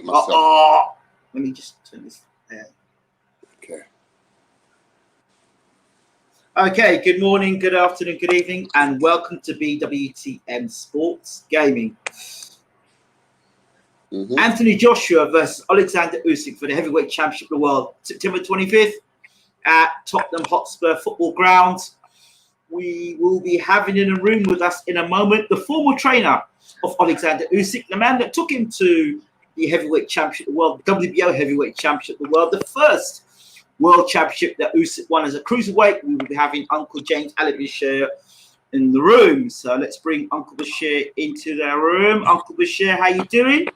myself. Let me just turn this there. Okay. Okay, good morning, good afternoon, good evening, and welcome to BWTM Sports Gaming. Anthony Joshua versus Alexander Usyk for the Heavyweight Championship of the World, September 25th at Tottenham Hotspur Football Ground. We will be having in a room with us in a moment the former trainer of Alexander Usyk, the man that took him to the Heavyweight Championship of the World, the WBO Heavyweight Championship of the World, the first World Championship that Usyk won as a cruiserweight. We will be having Uncle James Ali Bashir in the room. So let's bring Uncle Bashir into the room. Uncle Bashir, how you doing?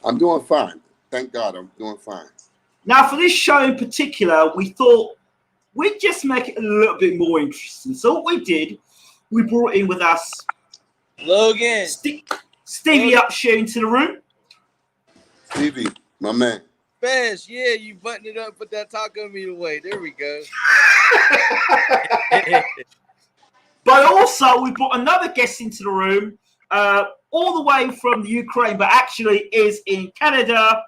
I'm doing fine. Thank God I'm doing fine. Now, for this show in particular, we thought we'd just make it a little bit more interesting. So what we did, we brought in with us Logan. Stevie Upshur into the room. Stevie, my man. Bash, yeah, you buttoned it up, put that taco meat away. There we go. But also, we brought another guest into the room, all the way from the Ukraine, but actually is in Canada.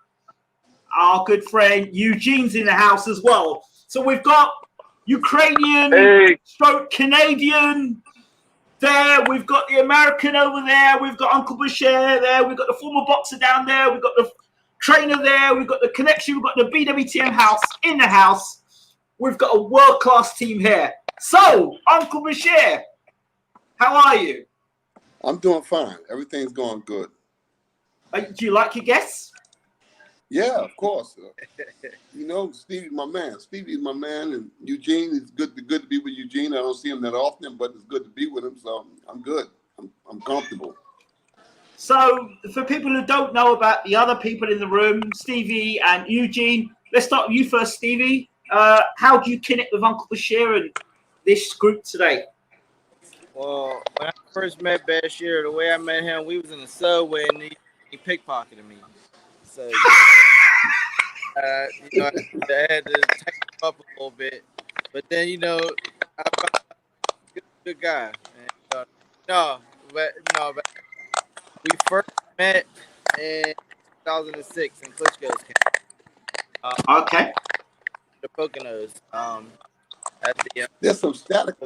Our good friend Eugene's in the house as well. So we've got Ukrainian, stroke Canadian there. We've got the American over there. We've got Uncle Bashir there. We've got the former boxer down there. We've got the trainer there. We've got the connection. We've got the BWTM house in the house. We've got a world-class team here. So, Uncle Bashir, how are you? I'm doing fine. Everything's going good. Do you like your guests? Yeah, of course. You know, Stevie's my man. Stevie's my man, and Eugene is good to be with Eugene. I don't see him that often, but it's good to be with him. So I'm good. I'm comfortable. So, for people who don't know about the other people in the room, Stevie and Eugene, let's start with you first, Stevie. How do you connect with Uncle Bashir and this group today? Well, when I first met Bashir, the way I met him, we was in the subway and he pickpocketed me. So, you know, I had to take him up a little bit. But then, you know, I found a good guy. And, but we first met in 2006 in Klitschko's camp. Okay. The Poconos. There's some static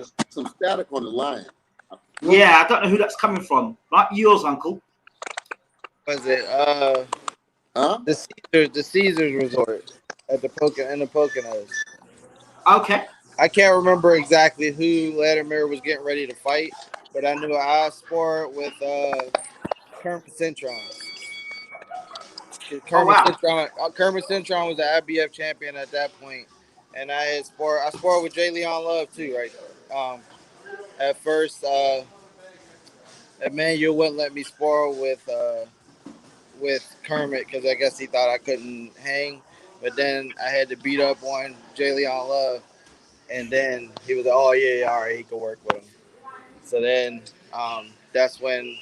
on the line. Yeah, I don't know who that's coming from. Not yours, Uncle. Was it the Caesars Resort at the Poconos? Okay. I can't remember exactly who Latimer was getting ready to fight, but I knew I sparred with Kermit Cintron. Kermit Cintron was the IBF champion at that point, and I sparred with Jay Leon Love too, right? At first, Emmanuel wouldn't let me spar with Kermit because I guess he thought I couldn't hang. But then I had to beat up on Jay Leon Love, and then he was like, "Oh yeah, all right, he could work with him." So then that's when,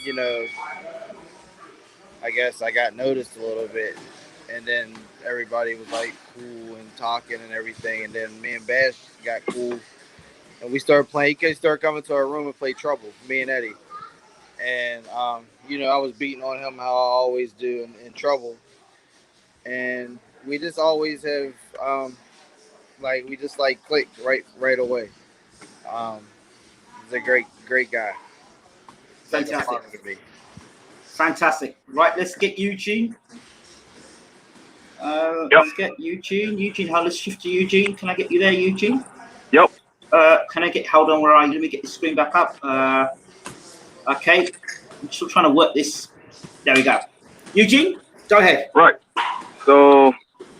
you know, I guess I got noticed a little bit, and then everybody was like cool and talking and everything, and then me and Bash got cool. And we started playing. He started coming to our room and play Trouble, me and Eddie. And, you know, I was beating on him how I always do in Trouble. And we just always have, we just clicked right away. He's a great guy. Fantastic. Fantastic. Right, let's get Eugene. Let's get Eugene. Eugene, let's shift to Eugene. Can I get you there, Eugene? Yep. Hold on, where are you? Let me get the screen back up. Okay. I'm still trying to work this. There we go. Eugene, go ahead. Right. So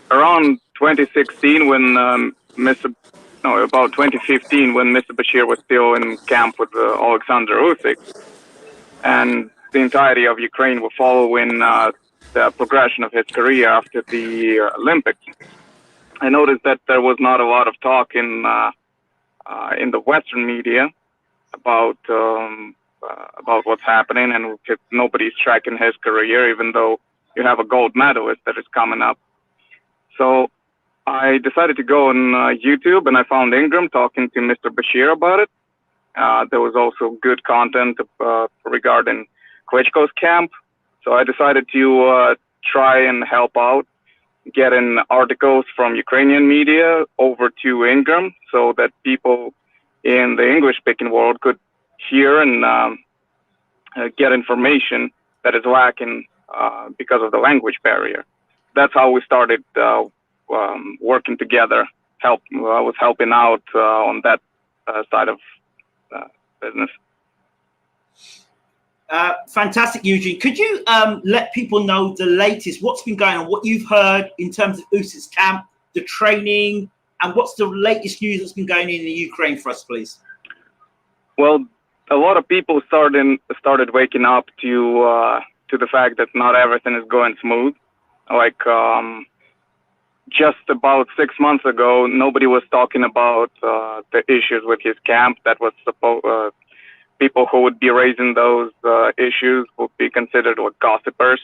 around 2016 when about 2015 when Mr. Bashir was still in camp with Alexander Usyk, and the entirety of Ukraine were following the progression of his career after the Olympics. I noticed that there was not a lot of talk in the Western media about what's happening, and nobody's tracking his career, even though you have a gold medalist that is coming up. So I decided to go on YouTube, and I found Ingram talking to Mr. Bashir about it. There was also good content regarding Klitschko's camp, So I decided to try and help out, getting articles from Ukrainian media over to Ingram so that people in the English-speaking world could hear and get information that is lacking because of the language barrier. That's how we started working together. I was helping out on that side of business. Fantastic, Eugene. Could you let people know the latest, what's been going on, what you've heard in terms of Usyk's camp, the training, and what's the latest news that's been going on in the Ukraine for us, please? Well, a lot of people started waking up to the fact that not everything is going smooth. Like just about 6 months ago, nobody was talking about the issues with his camp. That was supposed. People who would be raising those issues would be considered like gossipers,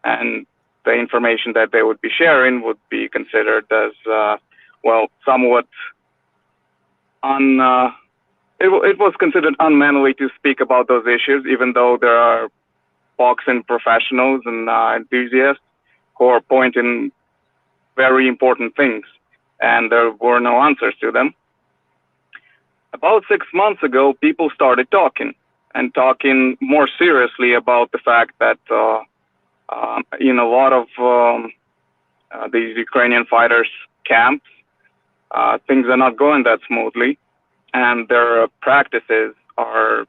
and the information that they would be sharing would be considered as somewhat it was considered unmanly to speak about those issues, even though there are boxing professionals and enthusiasts who are pointing very important things, and there were no answers to them. About 6 months ago, people started talking more seriously about the fact that in a lot of these Ukrainian fighters' camps, things are not going that smoothly, and their practices are,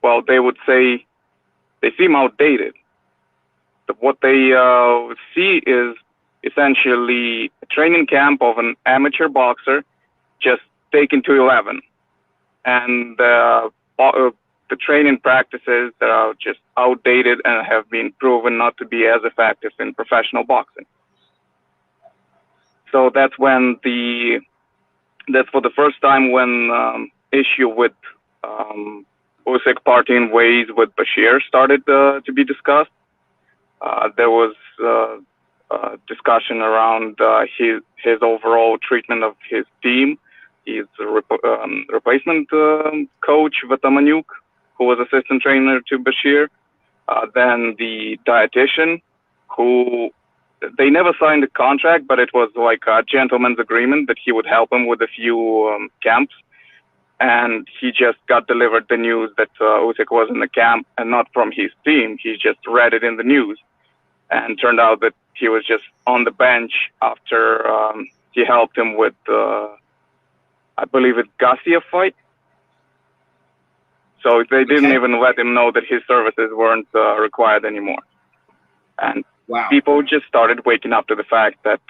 well, they would say they seem outdated. What they see is essentially a training camp of an amateur boxer just taken to 11, and the training practices that are just outdated and have been proven not to be as effective in professional boxing. So that's for the first time when issue with Usyk parting ways with Bashir started to be discussed. There was discussion around his overall treatment of his team. He's a replacement coach, Vatamanyuk, who was assistant trainer to Bashir. Then the dietitian, who they never signed a contract, but it was like a gentleman's agreement that he would help him with a few camps. And he just got delivered the news that Usyk was in the camp and not from his team. He just read it in the news, and turned out that he was just on the bench after he helped him with I believe it's Garcia fight. So they didn't even let him know that his services weren't required anymore. And people just started waking up to the fact that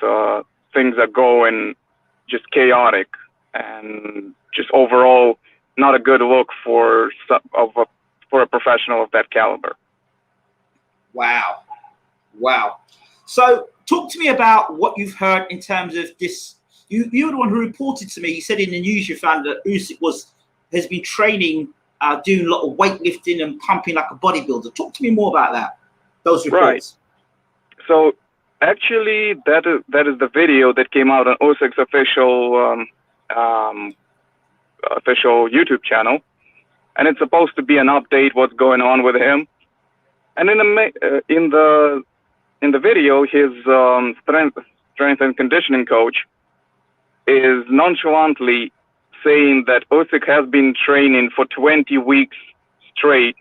things are going just chaotic and just overall not a good look for a professional of that caliber. Wow. So talk to me about what you've heard in terms of this. You were the one who reported to me. You said in the news you found that Usyk has been training, doing a lot of weightlifting and pumping like a bodybuilder. Talk to me more about that. Those reports. Right. So actually, that is the video that came out on Usyk's official YouTube channel, and it's supposed to be an update what's going on with him. And in the video, his strength and conditioning coach is nonchalantly saying that Usyk has been training for 20 weeks straight.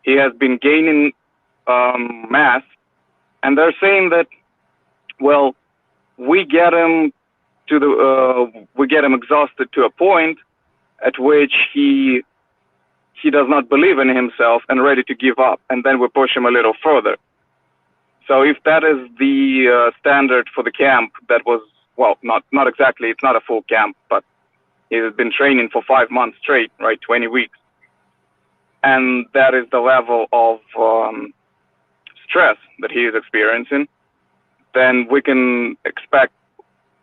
He has been gaining mass, and they're saying that, well, we get him exhausted to a point at which he does not believe in himself and ready to give up, and then we push him a little further. So if that is the standard for the camp, that was, well, not exactly, it's not a full camp, but he has been training for 5 months straight, right, 20 weeks. And that is the level of stress that he is experiencing, then we can expect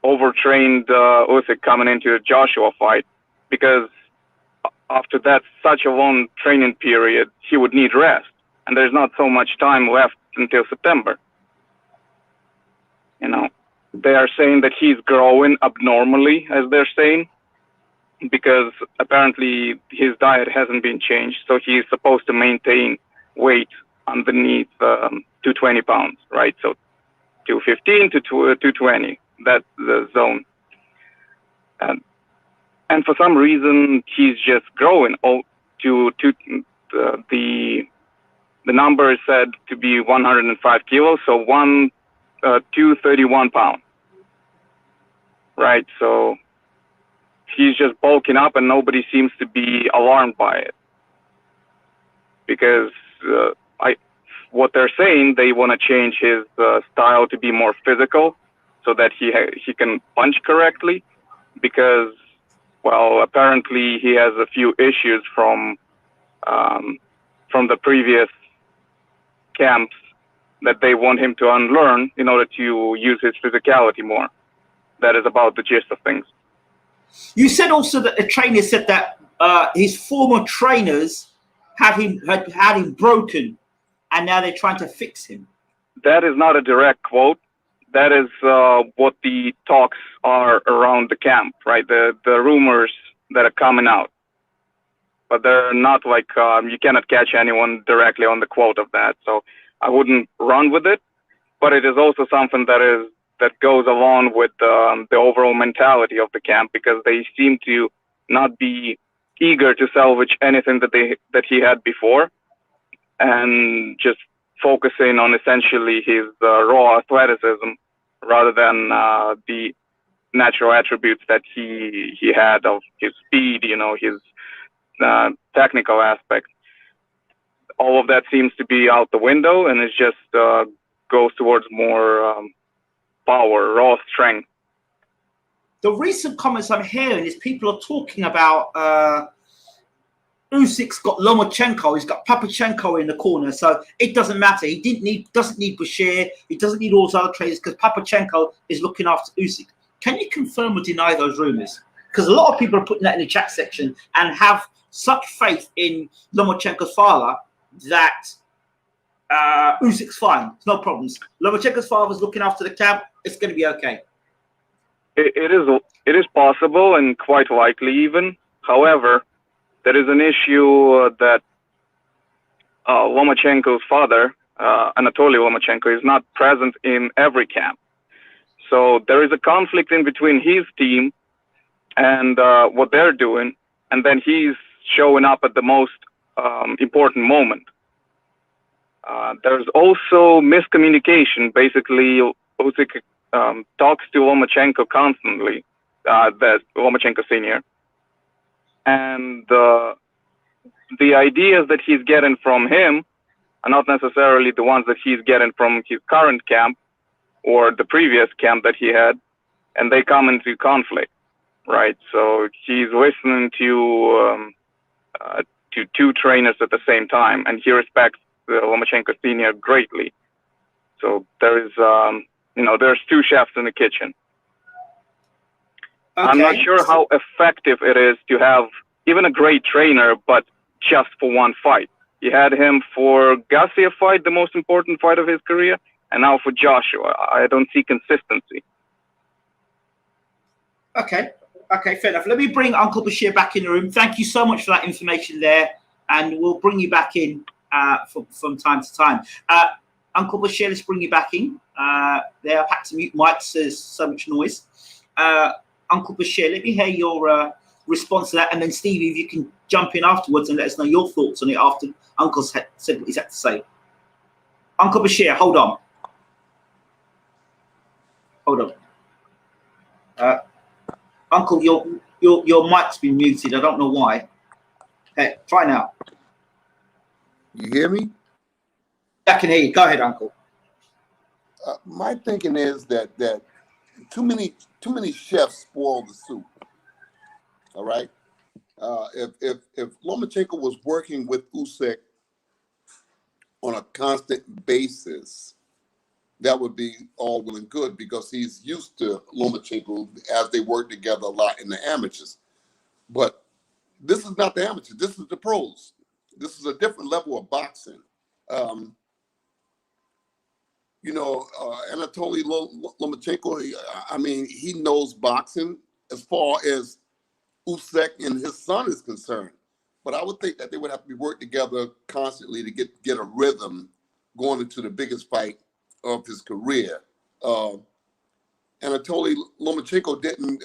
overtrained Usyk coming into a Joshua fight, because after that such a long training period, he would need rest, and there's not so much time left until September. You know, they are saying that he's growing abnormally, as they're saying, because apparently his diet hasn't been changed, so he's supposed to maintain weight underneath 220 pounds, right? So 215 to 220, that's the zone. And for some reason, he's just growing. The number is said to be 105 kilos, so 231 pounds, right? So he's just bulking up, and nobody seems to be alarmed by it, because what they're saying, they want to change his style to be more physical, so that he can punch correctly, because, well, apparently he has a few issues from the previous camps that they want him to unlearn in order to use his physicality more. That is about the gist of things. You said also that the trainer said that his former trainers had him broken, and now they're trying to fix him. That is not a direct quote. That is what the talks are around the camp, right? The rumors that are coming out. But they're not like, you cannot catch anyone directly on the quote of that. So I wouldn't run with it. But it is also something that goes along with the overall mentality of the camp, because they seem to not be eager to salvage anything that he had before, and just focusing on essentially his raw athleticism rather than the natural attributes that he had of his speed, his technical aspect. All of that seems to be out the window, and it just goes towards more power, raw strength. The recent comments I'm hearing is people are talking about Usyk's got Lomachenko, he's got Papachenko in the corner, so it doesn't matter. He doesn't need Bashir, he doesn't need all those other trainers, because Papachenko is looking after Usyk. Can you confirm or deny those rumors? Because a lot of people are putting that in the chat section and have such faith in Lomachenko's father that Usyk's fine, no problems. Lomachenko's father's looking after the camp, it's going to be okay. It is possible, and quite likely even. However, there is an issue that Lomachenko's father, Anatoly Lomachenko, is not present in every camp. So there is a conflict in between his team and what they're doing, and then he's showing up at the most important moment. There's also miscommunication. Basically, Usyk talks to Lomachenko constantly, that's Lomachenko Sr., and the ideas that he's getting from him are not necessarily the ones that he's getting from his current camp or the previous camp that he had, and they come into conflict, right? So he's listening to two trainers at the same time, and he respects Lomachenko Sr. greatly. So there is, there's two chefs in the kitchen. Okay. I'm not sure how effective it is to have even a great trainer, but just for one fight. He had him for Garcia fight, the most important fight of his career, and now for Joshua. I don't see consistency. Okay, fair enough. Let me bring Uncle Bashir back in the room. Thank you so much for that information there, and we'll bring you back in from time to time. Uncle Bashir, let's bring you back in. There, I've had to mute mics, there's so much noise. Uncle Bashir, let me hear your response to that, and then Stevie, if you can jump in afterwards and let us know your thoughts on it after Uncle's said what he's had to say. Uncle Bashir, hold on. Uncle, your mic's been muted. I don't know why. Hey, try now. You hear me? I can hear you. Go ahead, Uncle. My thinking is that too many chefs spoil the soup. All right. If Lomachenko was working with Usyk on a constant basis, that would be all well and good, because he's used to Lomachenko as they work together a lot in the amateurs. But this is not the amateurs. This is the pros. This is a different level of boxing. Anatoly Lomachenko, I mean, he knows boxing as far as Usyk and his son is concerned. But I would think that they would have to be worked together constantly to get a rhythm going into the biggest fight of his career. Anatoly Lomachenko didn't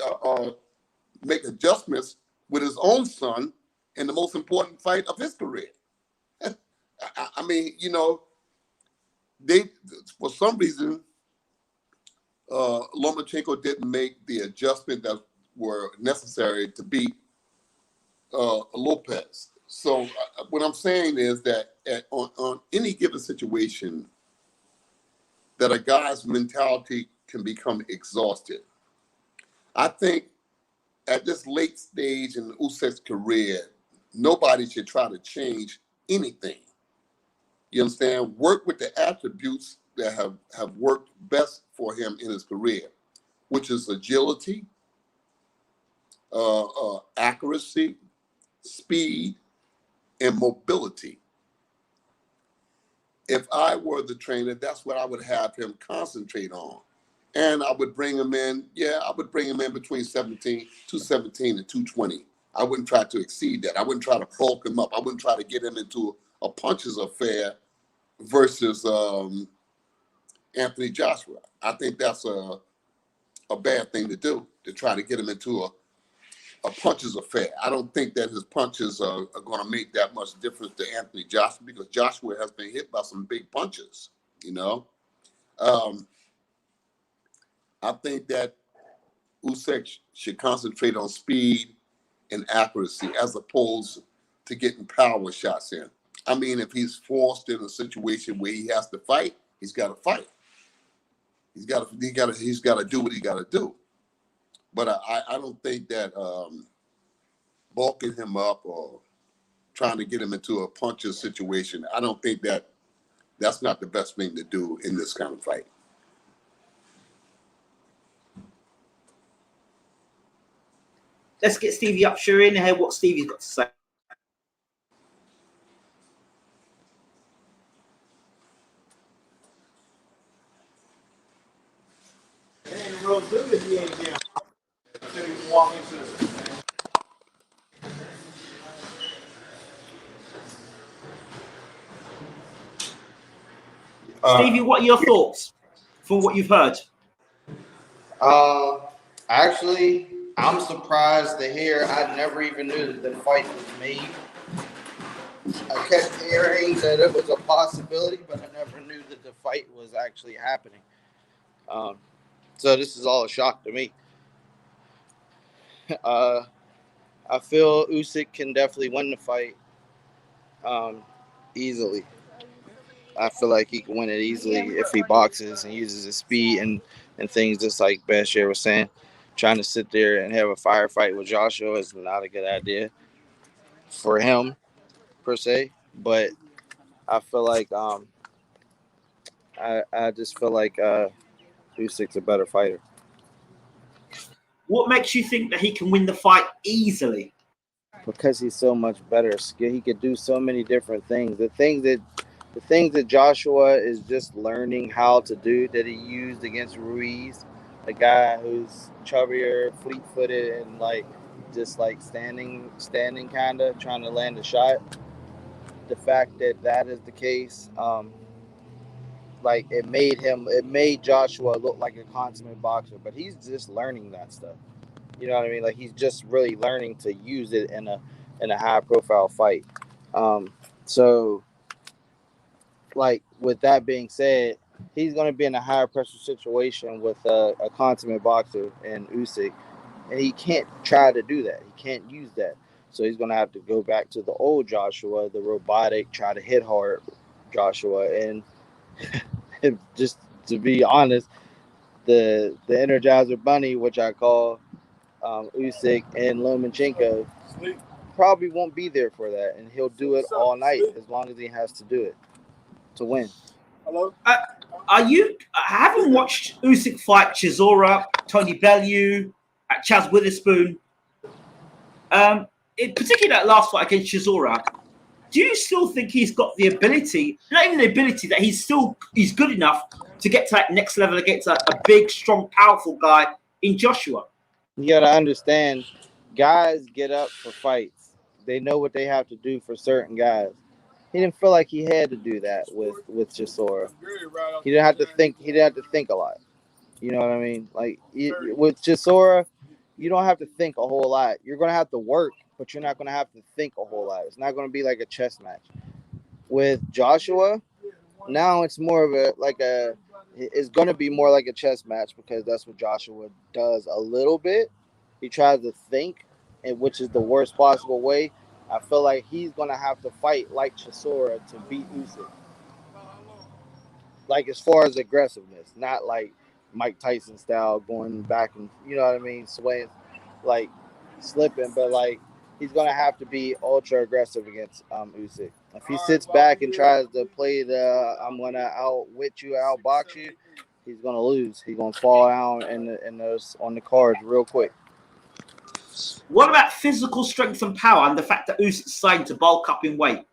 make adjustments with his own son in the most important fight of his career. I mean, you know, they, for some reason, Lomachenko didn't make the adjustment that were necessary to beat Lopez. So what I'm saying is that on any given situation, that a guy's mentality can become exhausted. I think at this late stage in Usyk's career, nobody should try to change anything. You understand? Work with the attributes that have worked best for him in his career, which is agility, accuracy, speed, and mobility. If I were the trainer, that's what I would have him concentrate on. And I would bring him in, I would bring him in between 217 and 220. I wouldn't try to exceed that. I wouldn't try to bulk him up. I wouldn't try to get him into a punches affair versus Anthony Joshua. I think that's a bad thing to do, to try to get him into a punches affair. I don't think that his punches are going to make that much difference to Anthony Joshua, because Joshua has been hit by some big punches, you know. I think that Usyk should concentrate on speed and accuracy as opposed to getting power shots in. I mean, if he's forced in a situation where he has to fight, he's got to fight. He's got to do what he got to do. But I don't think that bulking him up or trying to get him into a punches situation, I don't think that's not the best thing to do in this kind of fight. Let's get Stevie Upshur in and hear what Stevie's got to say. Stevie, what are your thoughts from what you've heard? Actually, I'm surprised to hear. I never even knew that the fight was made. I kept hearing that it was a possibility, but I never knew that the fight was actually happening. So this is all a shock to me. I feel Usyk can definitely win the fight easily. I feel like he can win it easily if he boxes and uses his speed and things, just like Bashir was saying. Trying to sit there and have a firefight with Joshua is not a good idea for him, per se. But I feel like I just feel like Usyk's a better fighter. What makes you think that he can win the fight easily? Because he's so much better. He could do so many different things. The things that Joshua is just learning how to do that he used against Ruiz, a guy who's chubbier, fleet-footed, and just standing kind of trying to land a shot. The fact that is the case, it made Joshua look like a consummate boxer, but he's just learning that stuff. You know what I mean? He's just really learning to use it in a high-profile fight. So with that being said, he's going to be in a higher pressure situation with a consummate boxer and Usyk, and he can't try to do that. He can't use that. So he's going to have to go back to the old Joshua, the robotic, try to hit hard Joshua. And just to be honest, the Energizer Bunny, which I call Usyk and Lomachenko, probably won't be there for that, and he'll do it all night as long as he has to do it to win. Hello. I haven't watched Usyk fight Chisora, Tony Bellew, Chaz Witherspoon. Particularly that last fight against Chisora. Do you still think he's got the ability, not even the ability, that he's good enough to get to that next level against a big, strong, powerful guy in Joshua? You got to understand, guys get up for fights. They know what they have to do for certain guys. he didn't feel like he had to do that with Chisora. He didn't have to think. He didn't have to think a lot. You know what I mean? Like with Chisora, you don't have to think a whole lot. You're gonna have to work, but you're not gonna have to think a whole lot. It's not gonna be like a chess match. With Joshua, now it's more of it's gonna be more like a chess match because that's what Joshua does a little bit. He tries to think, and which is the worst possible way. I feel like he's gonna have to fight like Chisora to beat Usyk. Like as far as aggressiveness, not like Mike Tyson style going back and you know what I mean, swaying, like slipping, but like he's gonna have to be ultra aggressive against Usyk. If he sits back and tries to play the I'm gonna outwit you, outbox you, he's gonna lose. He's gonna fall down in those on the cards real quick. What about physical strength and power and the fact that Usyk's starting to bulk up in weight?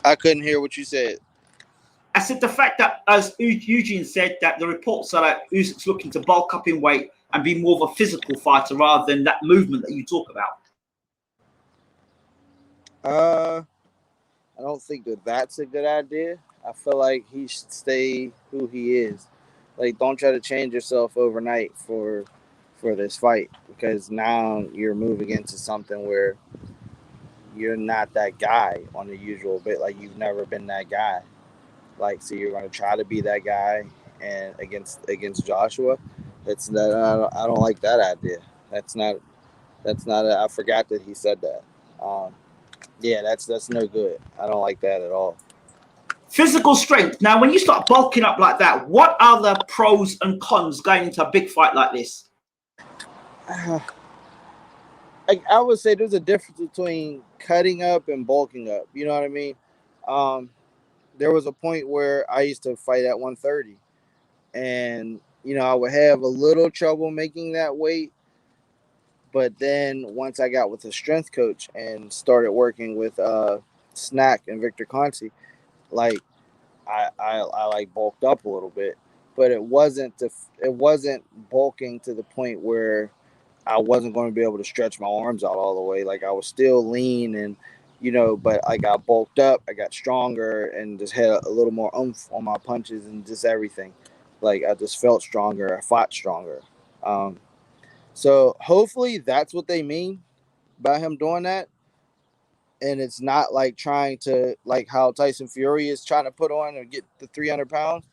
I couldn't hear what you said. I said the fact that, as Eugene said, that the reports are that Usyk's looking to bulk up in weight and be more of a physical fighter rather than that movement that you talk about. I don't think that that's a good idea. I feel like he should stay who he is. Like, don't try to change yourself overnight for this fight because now you're moving into something where you're not that guy on the usual bit. Like, you've never been that guy. Like, so you're going to try to be that guy and against Joshua. It's that I don't like that idea. That's not. I forgot that he said that. Yeah, that's no good. I don't like that at all. Physical strength. Now, when you start bulking up like that, what are the pros and cons going into a big fight like this? I would say there's a difference between cutting up and bulking up. You know what I mean? There was a point where I used to fight at 130, and I would have a little trouble making that weight. But then once I got with a strength coach and started working with Snack and Victor Conti, like I like bulked up a little bit, but it wasn't bulking to the point where I wasn't going to be able to stretch my arms out all the way. Like I was still lean and but I got bulked up, I got stronger and just had a little more oomph on my punches and just everything. Like I just felt stronger, I fought stronger. So hopefully that's what they mean by him doing that. And it's not like trying to, like how Tyson Fury is trying to put on and get the 300 pounds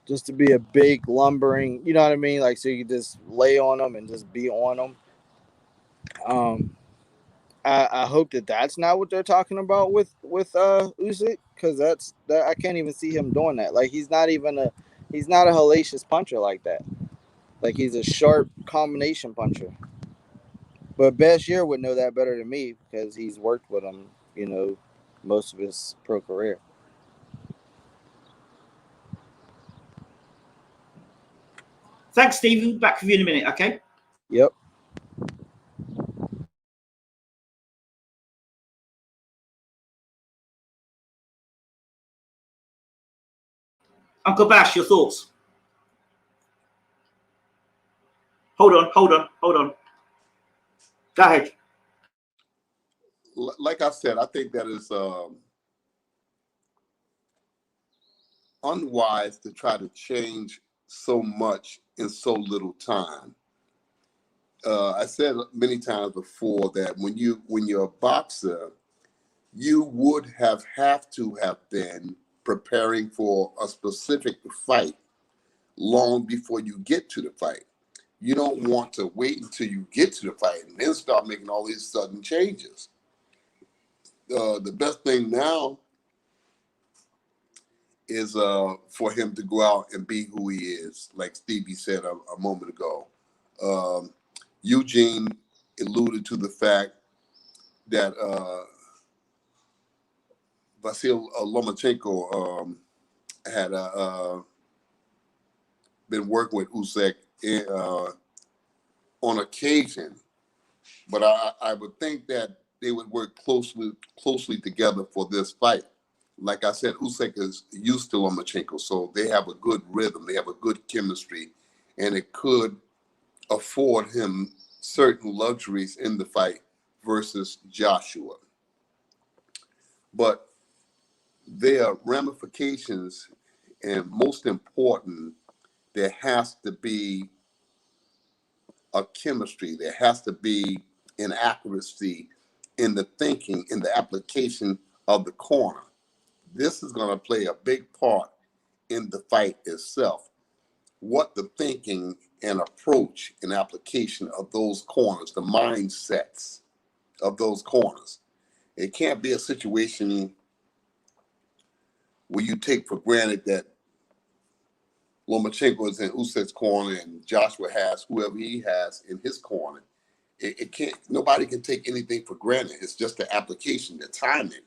just to be a big lumbering, you know what I mean? Like, so you just lay on them and just be on them. I hope that that's not what they're talking about with Usyk, because that I can't even see him doing that. Like he's not a hellacious puncher like that. Like he's a sharp combination puncher. But Bashir would know that better than me because he's worked with him, most of his pro career. Thanks, Stephen. Back with you in a minute, okay? Yep. Uncle Bash, your thoughts? Hold on. Go ahead. Like I said, I think that is unwise to try to change so much in so little time. I said many times before that when you're a boxer, you would have to have been preparing for a specific fight long before you get to the fight. You don't want to wait until you get to the fight and then start making all these sudden changes. The best thing now is for him to go out and be who he is, like Stevie said a moment ago. Eugene alluded to the fact that Vasyl Lomachenko had been working with Usyk on occasion, but I would think that they would work closely together for this fight. Like I said, Usyk is used to Lomachenko, so they have a good rhythm, they have a good chemistry, and it could afford him certain luxuries in the fight versus Joshua. but there are ramifications, and most important, there has to be a chemistry. There has to be an accuracy in the thinking, in the application of the corner. This is going to play a big part in the fight itself. What the thinking and approach and application of those corners, the mindsets of those corners. It can't be a situation where you take for granted that Lomachenko is in Usyk's corner and Joshua has whoever he has in his corner. It can't. Nobody can take anything for granted. It's just the application, the timing.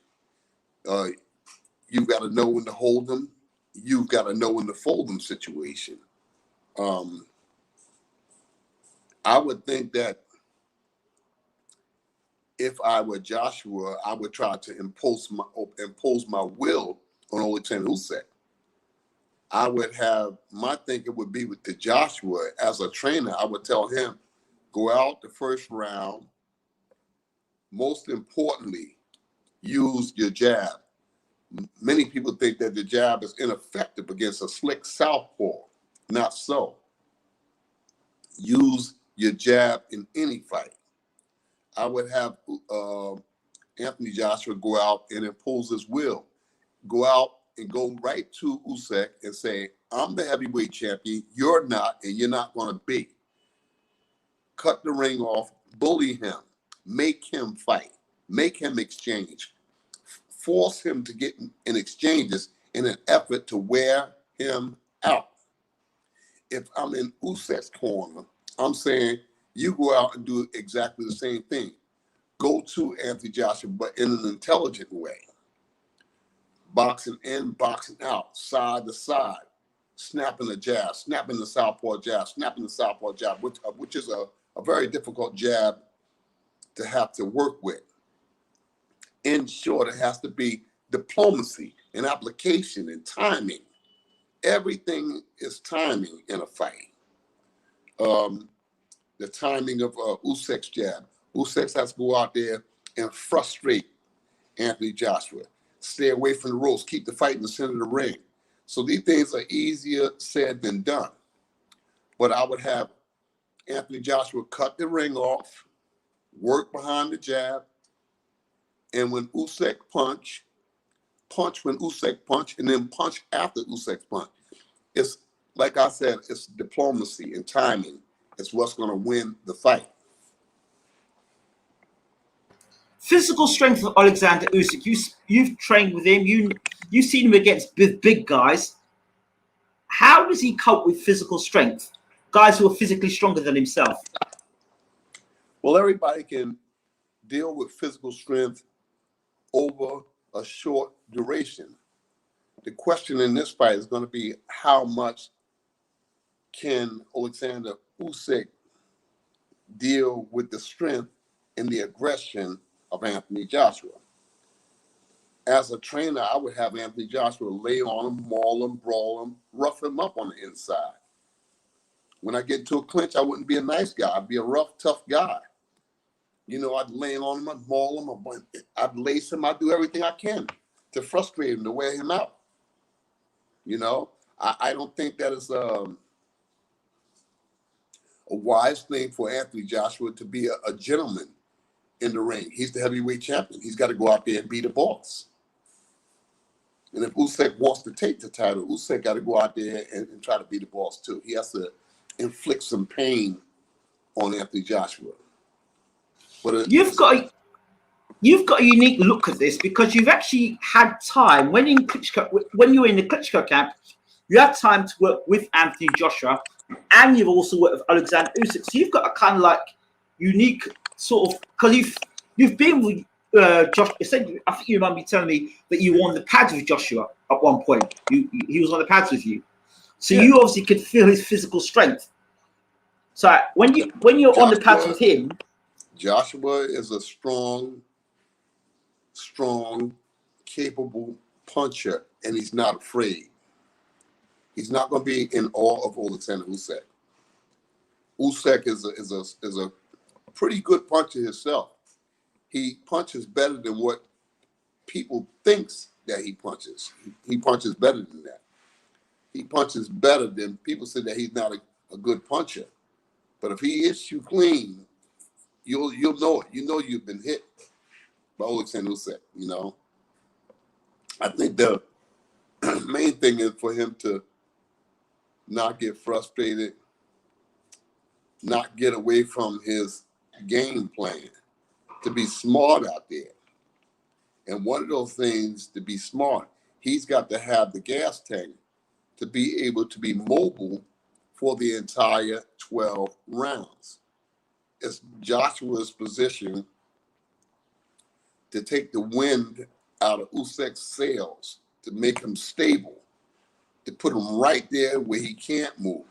You've got to know when to hold them. You've got to know when to fold them situation. I would think that if I were Joshua, I would try to impose my will on Alexander Usyk. I would have, my thinking would be with the Joshua as a trainer, I would tell him, go out the first round. Most importantly, use your jab. Many people think that the jab is ineffective against a slick southpaw. Not so. Use your jab in any fight. I would have Anthony Joshua go out and impose his will. Go out and go right to Usyk and say, I'm the heavyweight champion, you're not, and you're not going to be. Cut the ring off, bully him, make him fight, make him exchange, force him to get in exchanges in an effort to wear him out. If I'm in Usyk's corner, I'm saying you go out and do exactly the same thing. Go to Anthony Joshua, but in an intelligent way. Boxing in, boxing out, side to side, snapping the jab, snapping the southpaw jab, snapping the southpaw jab, which is a very difficult jab to have to work with. In short, it has to be diplomacy and application and timing. Everything is timing in a fight. The timing of Usyk's jab. Usyk has to go out there and frustrate Anthony Joshua. Stay away from the ropes. Keep the fight in the center of the ring. So these things are easier said than done. But I would have Anthony Joshua cut the ring off, work behind the jab, and when Usyk punch when Usyk punch, and then punch after Usyk's punch. It's, like I said, it's diplomacy and timing. It's what's going to win the fight. Physical strength of Alexander Usyk. You've trained with him. You've seen him against big guys. How does he cope with physical strength? Guys who are physically stronger than himself. Well, everybody can deal with physical strength over a short duration. The question in this fight is going to be how much can Alexander Usyk deal with the strength and the aggression of Anthony Joshua. As a trainer, I would have Anthony Joshua lay on him, maul him, brawl him, rough him up on the inside. When I get to a clinch, I wouldn't be a nice guy. I'd be a rough, tough guy. You know, I'd lay on him, I'd maul him, I'd lace him, I'd do everything I can to frustrate him, to wear him out. You know, I don't think that is a wise thing for Anthony Joshua to be a gentleman in the ring. He's the heavyweight champion. He's got to go out there and be the boss. And if Usyk wants to take the title, Usyk got to go out there and try to be the boss too. He has to inflict some pain on Anthony Joshua. But you've got a unique look at this because you've actually had time when you were in the Klitschko camp. You had time to work with Anthony Joshua, and you've also worked with Alexander Usyk. So you've got a kind of like unique sort of, because you've been with Josh. I think you remember telling me that you were on the pads with Joshua at one point. He was on the pads with you, so you obviously could feel his physical strength. So when you're on the pads with him, Joshua is a strong, capable puncher, and he's not afraid. He's not going to be in awe of Alexander Usyk. Usyk is a pretty good puncher himself. He punches better than what people thinks that he punches. He punches better than that. He punches better than people say that he's not a good puncher. But if he hits you clean, you'll know it. You know you've been hit by Alexander Usyk, you know. I think the main thing is for him to not get frustrated, not get away from his game plan, to be smart out there. And one of those things, to be smart, he's got to have the gas tank to be able to be mobile for the entire 12 rounds. It's Joshua's position to take the wind out of Usyk's sails, to make him stable, to put him right there where he can't move.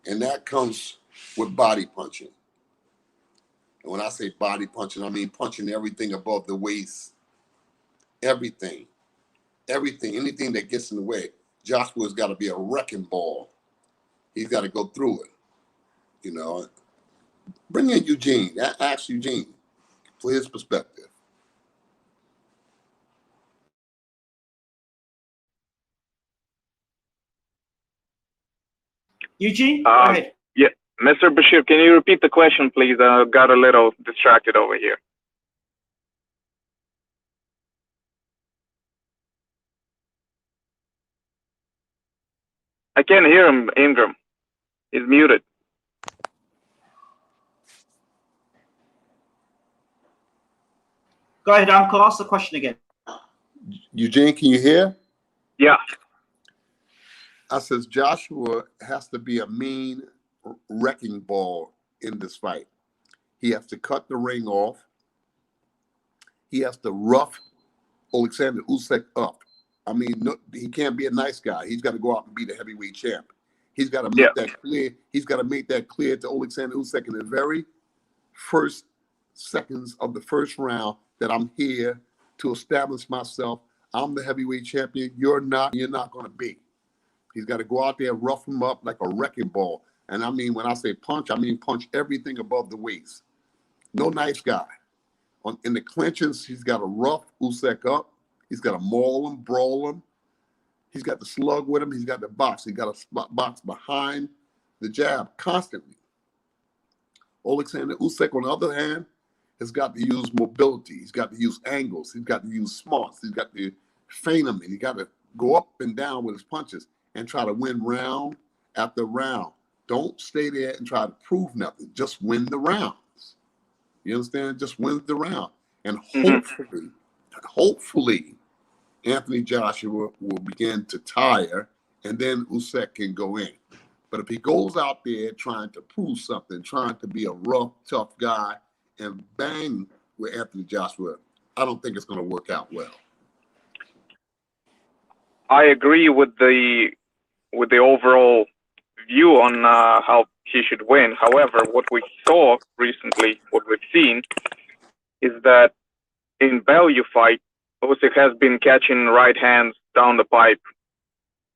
And that comes with body punching. And when I say body punching, I mean punching everything above the waist. Everything, anything that gets in the way. Joshua's got to be a wrecking ball. He's got to go through it, you know. Bring in Eugene. Ask Eugene for his perspective. Eugene, go ahead. Yeah, Mr. Bashir, can you repeat the question, please? I got a little distracted over here. I can't hear him, Ingram. He's muted. Go ahead, Uncle. Ask the question again. Eugene, can you hear? Yeah. I says Joshua has to be a mean wrecking ball in this fight. He has to cut the ring off. He has to rough Alexander Usyk up. I mean, no, he can't be a nice guy. He's got to go out and be the heavyweight champ. He's got to make that clear. He's got to make that clear to Alexander Usyk in the very first seconds of the first round that I'm here to establish myself. I'm the heavyweight champion. You're not. You're not going to be. He's got to go out there and rough him up like a wrecking ball. And I mean, when I say punch, I mean punch everything above the waist. No nice guy. In the clinches, he's got to rough Usyk up. He's got to maul him, brawl him. He's got to slug with him. He's got to box. He's got to box behind the jab constantly. Alexander Usyk, on the other hand, has got to use mobility. He's got to use angles. He's got to use smarts. He's got to feint him, and he got to go up and down with his punches and try to win round after round. Don't stay there and try to prove nothing. Just win the rounds. You understand? Just win the round. And hopefully, Anthony Joshua will begin to tire, and then Usyk can go in. But if he goes out there trying to prove something, trying to be a rough, tough guy, and bang with Anthony Joshua, I don't think it's going to work out well. I agree with the overall view on how he should win. However, what we saw recently, what we've seen, is that in Bellew fight, Usyk has been catching right hands down the pipe.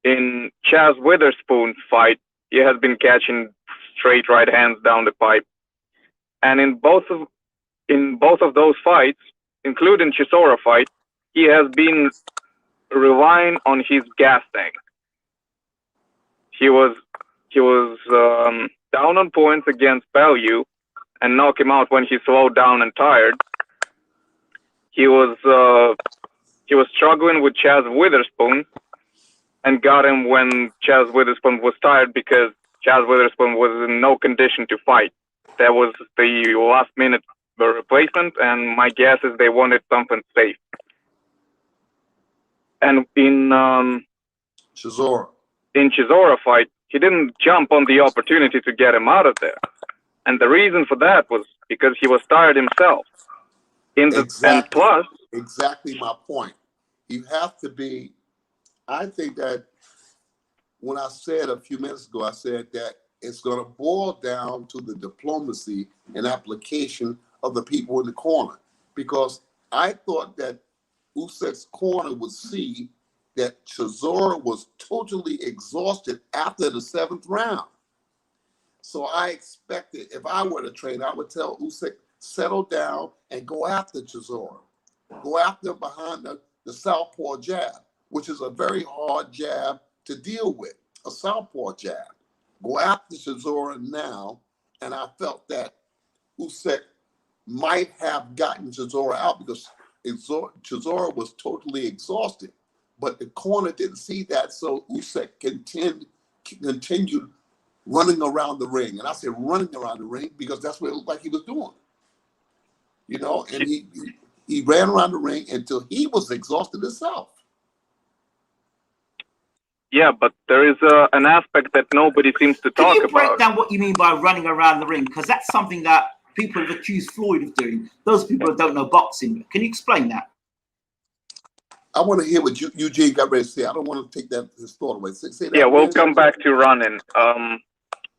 In Chaz Witherspoon's fight, he has been catching straight right hands down the pipe. And in both of those fights, including Chisora fight, he has been relying on his gas tank. He was down on points against Bellew and knocked him out when he slowed down and tired. He was struggling with Chaz Witherspoon and got him when Chaz Witherspoon was tired because Chaz Witherspoon was in no condition to fight. That was the last minute replacement, and my guess is they wanted something safe. And in Chisora fight, he didn't jump on the opportunity to get him out of there. And the reason for that was because he was tired himself. Exactly my point. You have to be, I think that when I said a few minutes ago, I said that it's going to boil down to the diplomacy and application of the people in the corner. Because I thought that Usyk's corner would see that Chisora was totally exhausted after the 7th round. So I expected, if I were to train, I would tell Usyk, settle down and go after Chisora. go after him behind the southpaw jab, which is a very hard jab to deal with, a southpaw jab. Go after Chisora now, and I felt that Usyk might have gotten Chisora out because Chisora was totally exhausted, but the corner didn't see that, so Usyk continued running around the ring. And I said running around the ring because that's what it looked like he was doing. You know, and he ran around the ring until he was exhausted himself. Yeah, but there is an aspect that nobody seems to talk about. Can you break down what you mean by running around the ring? Because that's something that people have accused Floyd of doing. Those people that don't know boxing. Can you explain that? I want to hear what Eugene got ready to say. I don't want to take his thought away. Say that yeah, we'll come back to running.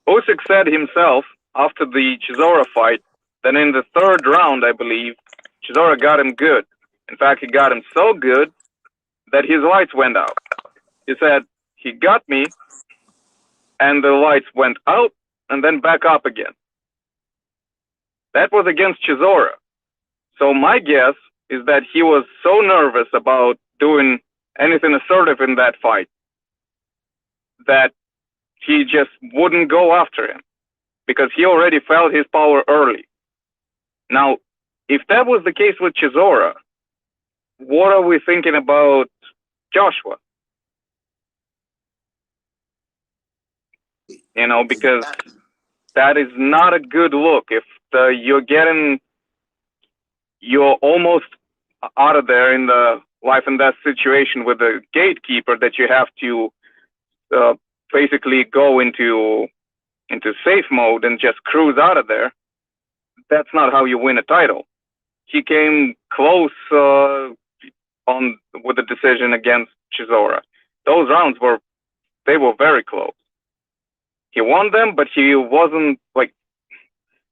Usyk said himself after the Chisora fight that in the third round, I believe, Chisora got him good. In fact, he got him so good that his lights went out. He said, he got me, and the lights went out and then back up again. That was against Chisora. So my guess is that he was so nervous about doing anything assertive in that fight that he just wouldn't go after him because he already felt his power early. Now, if that was the case with Chisora, what are we thinking about Joshua? You know, because that is not a good look. If you're almost out of there in the life and death situation with the gatekeeper that you have to basically go into safe mode and just cruise out of there. That's not how you win a title. He came close with the decision against Chisora. Those rounds were very close. He won them, but he wasn't like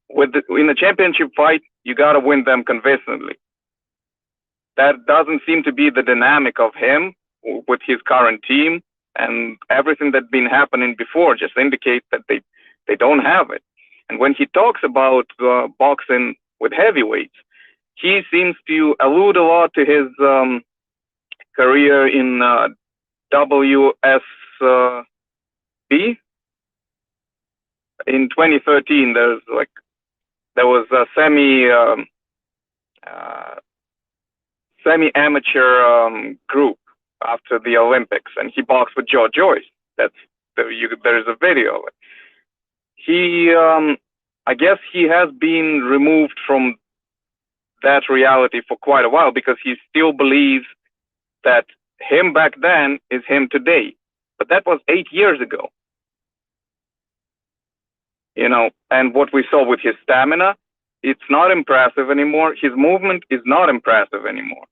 in a championship fight. You got to win them convincingly. That doesn't seem to be the dynamic of him with his current team, and everything that's been happening before just indicates that they don't have it. And when he talks about boxing with heavyweights, he seems to allude a lot to his career in WSB. In 2013, there was a semi-amateur group after the Olympics, and he boxed with Joe Joyce. There is a video of it. He, I guess, he has been removed from that reality for quite a while because he still believes that him back then is him today, but that was 8 years ago. You know, and what we saw with his stamina, it's not impressive anymore. His movement is not impressive anymore.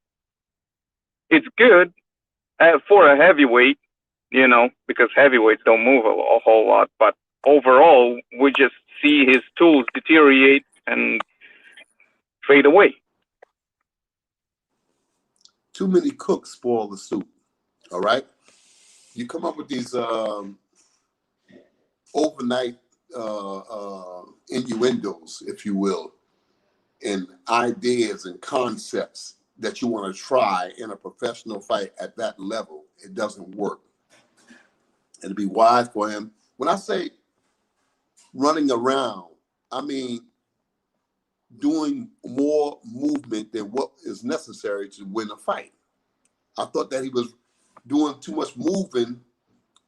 It's good for a heavyweight, you know, because heavyweights don't move a whole lot. But overall, we just see his tools deteriorate and fade away. Too many cooks spoil the soup. All right, you come up with these overnight innuendos, if you will, and ideas and concepts that you want to try in a professional fight at that level. It doesn't work. And to be wise for him, when I say running around, I mean doing more movement than what is necessary to win a fight. I thought that he was doing too much moving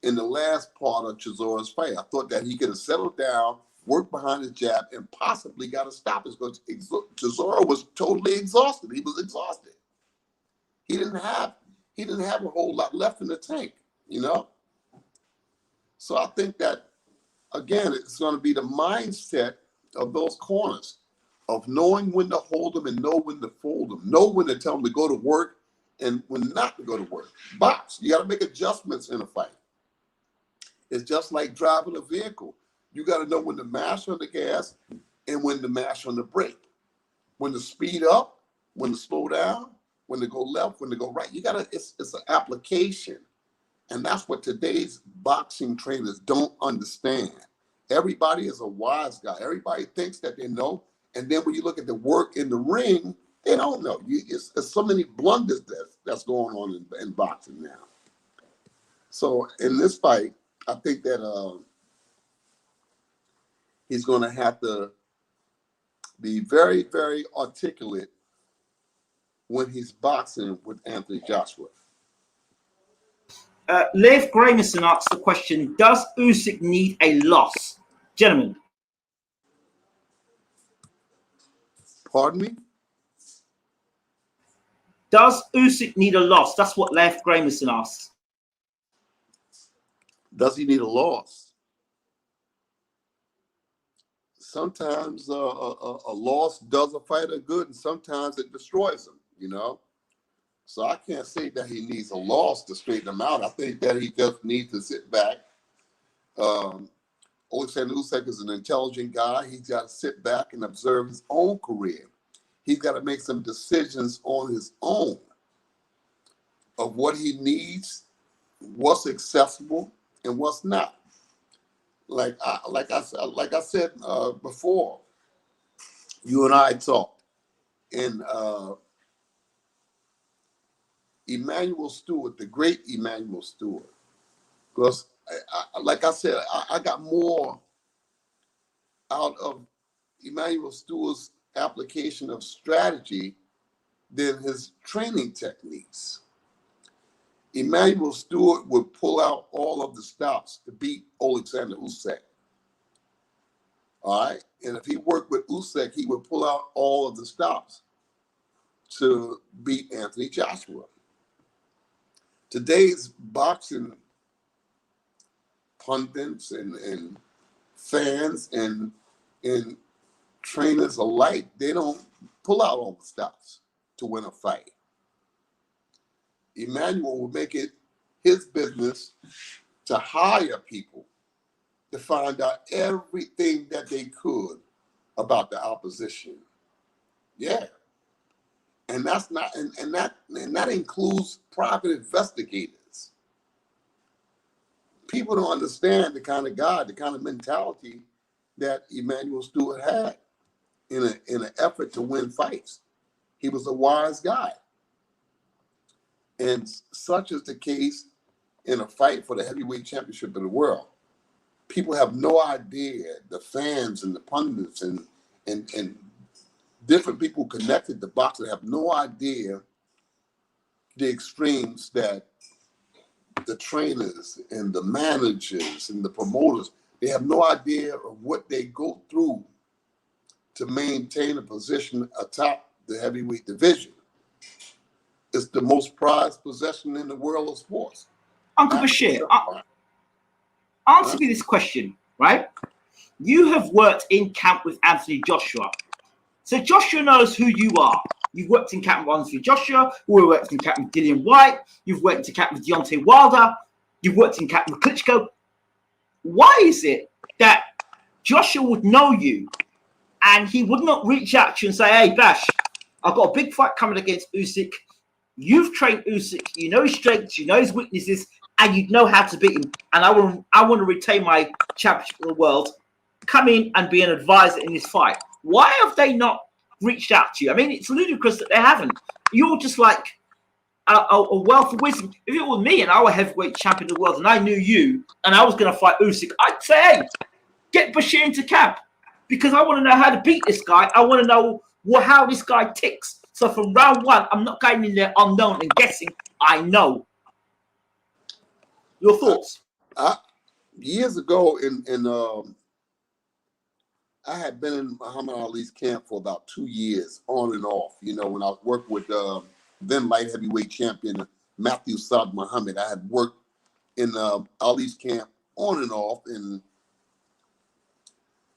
in the last part of Chisora's fight. I thought that he could have settled down, worked behind his jab, and possibly got a stoppage because Chisora was totally exhausted. He was exhausted. He didn't have a whole lot left in the tank, you know? So I think that, again, it's going to be the mindset of those corners of knowing when to hold them and know when to fold them, know when to tell them to go to work and when not to go to work. Box, you got to make adjustments in a fight. It's just like driving a vehicle. You got to know when to mash on the gas and when to mash on the brake. When to speed up, when to slow down, when to go left, when to go right. You got to, it's an application. And that's what today's boxing trainers don't understand. Everybody is a wise guy. Everybody thinks that they know. And then when you look at the work in the ring, They don't know. It's so many blunders that's going on in boxing now. So in this fight, I think that he's going to have to be very, very articulate when he's boxing with Anthony Joshua. Lev Gramerson asks the question, does Usyk need a loss? Gentlemen. Pardon me? Does Usyk need a loss? That's what Lev Gramerson asks. Does he need a loss? Sometimes a loss does a fighter good, and sometimes it destroys him, you know? So I can't say that he needs a loss to straighten him out. I think that he just needs to sit back. Alexander Usyk is an intelligent guy. He's got to sit back and observe his own career. He's got to make some decisions on his own of what he needs, what's accessible, and what's not. Like I said before, you and I talked, and Emanuel Stewart, the great Emanuel Stewart, because like I said, I got more out of Emanuel Stewart's application of strategy than his training techniques. Emanuel Stewart would pull out all of the stops to beat Alexander Usyk. All right, and if he worked with Usyk, he would pull out all of the stops to beat Anthony Joshua. Today's boxing pundits and fans and trainers alike, they don't pull out all the stops to win a fight. Emanuel will make it his business to hire people to find out everything that they could about the opposition. Yeah. And that's not, and that includes private investigators. People don't understand the kind of guy, the kind of mentality that Emanuel Stewart had in an effort to win fights. He was a wise guy. And such is the case in a fight for the heavyweight championship of the world. People have no idea, the fans and the pundits and different people connected to boxing have no idea the extremes that the trainers and the managers and the promoters, they have no idea of what they go through to maintain a position atop the heavyweight division. It's the most prized possession in the world of sports. Uncle Bashir, answer me this question, right? You have worked in camp with Anthony Joshua. So Joshua knows who you are. You've worked in camp with Anthony Joshua, who worked in camp with Dillian Whyte. You've worked in camp with Deontay Wilder. You've worked in camp with Klitschko. Why is it that Joshua would know you and he would not reach out to you and say, hey, Bash, I've got a big fight coming against Usyk. You've trained Usyk. You know his strengths. You know his weaknesses. And you know how to beat him. And I want to retain my championship of the world. Come in and be an advisor in this fight. Why have they not reached out to you? I mean, it's ludicrous that they haven't. You're just like a wealth of wisdom. If it was me and I were heavyweight champion of the world and I knew you and I was going to fight Usyk, I'd say, hey, get Bashir into camp because I want to know how to beat this guy. I want to know how this guy ticks. So from round one, I'm not going in there unknown and guessing. I know. Your thoughts? Years ago, I had been in Muhammad Ali's camp for about 2 years, on and off. You know, when I worked with then light heavyweight champion Matthew Saad Muhammad, I had worked in Ali's camp on and off, and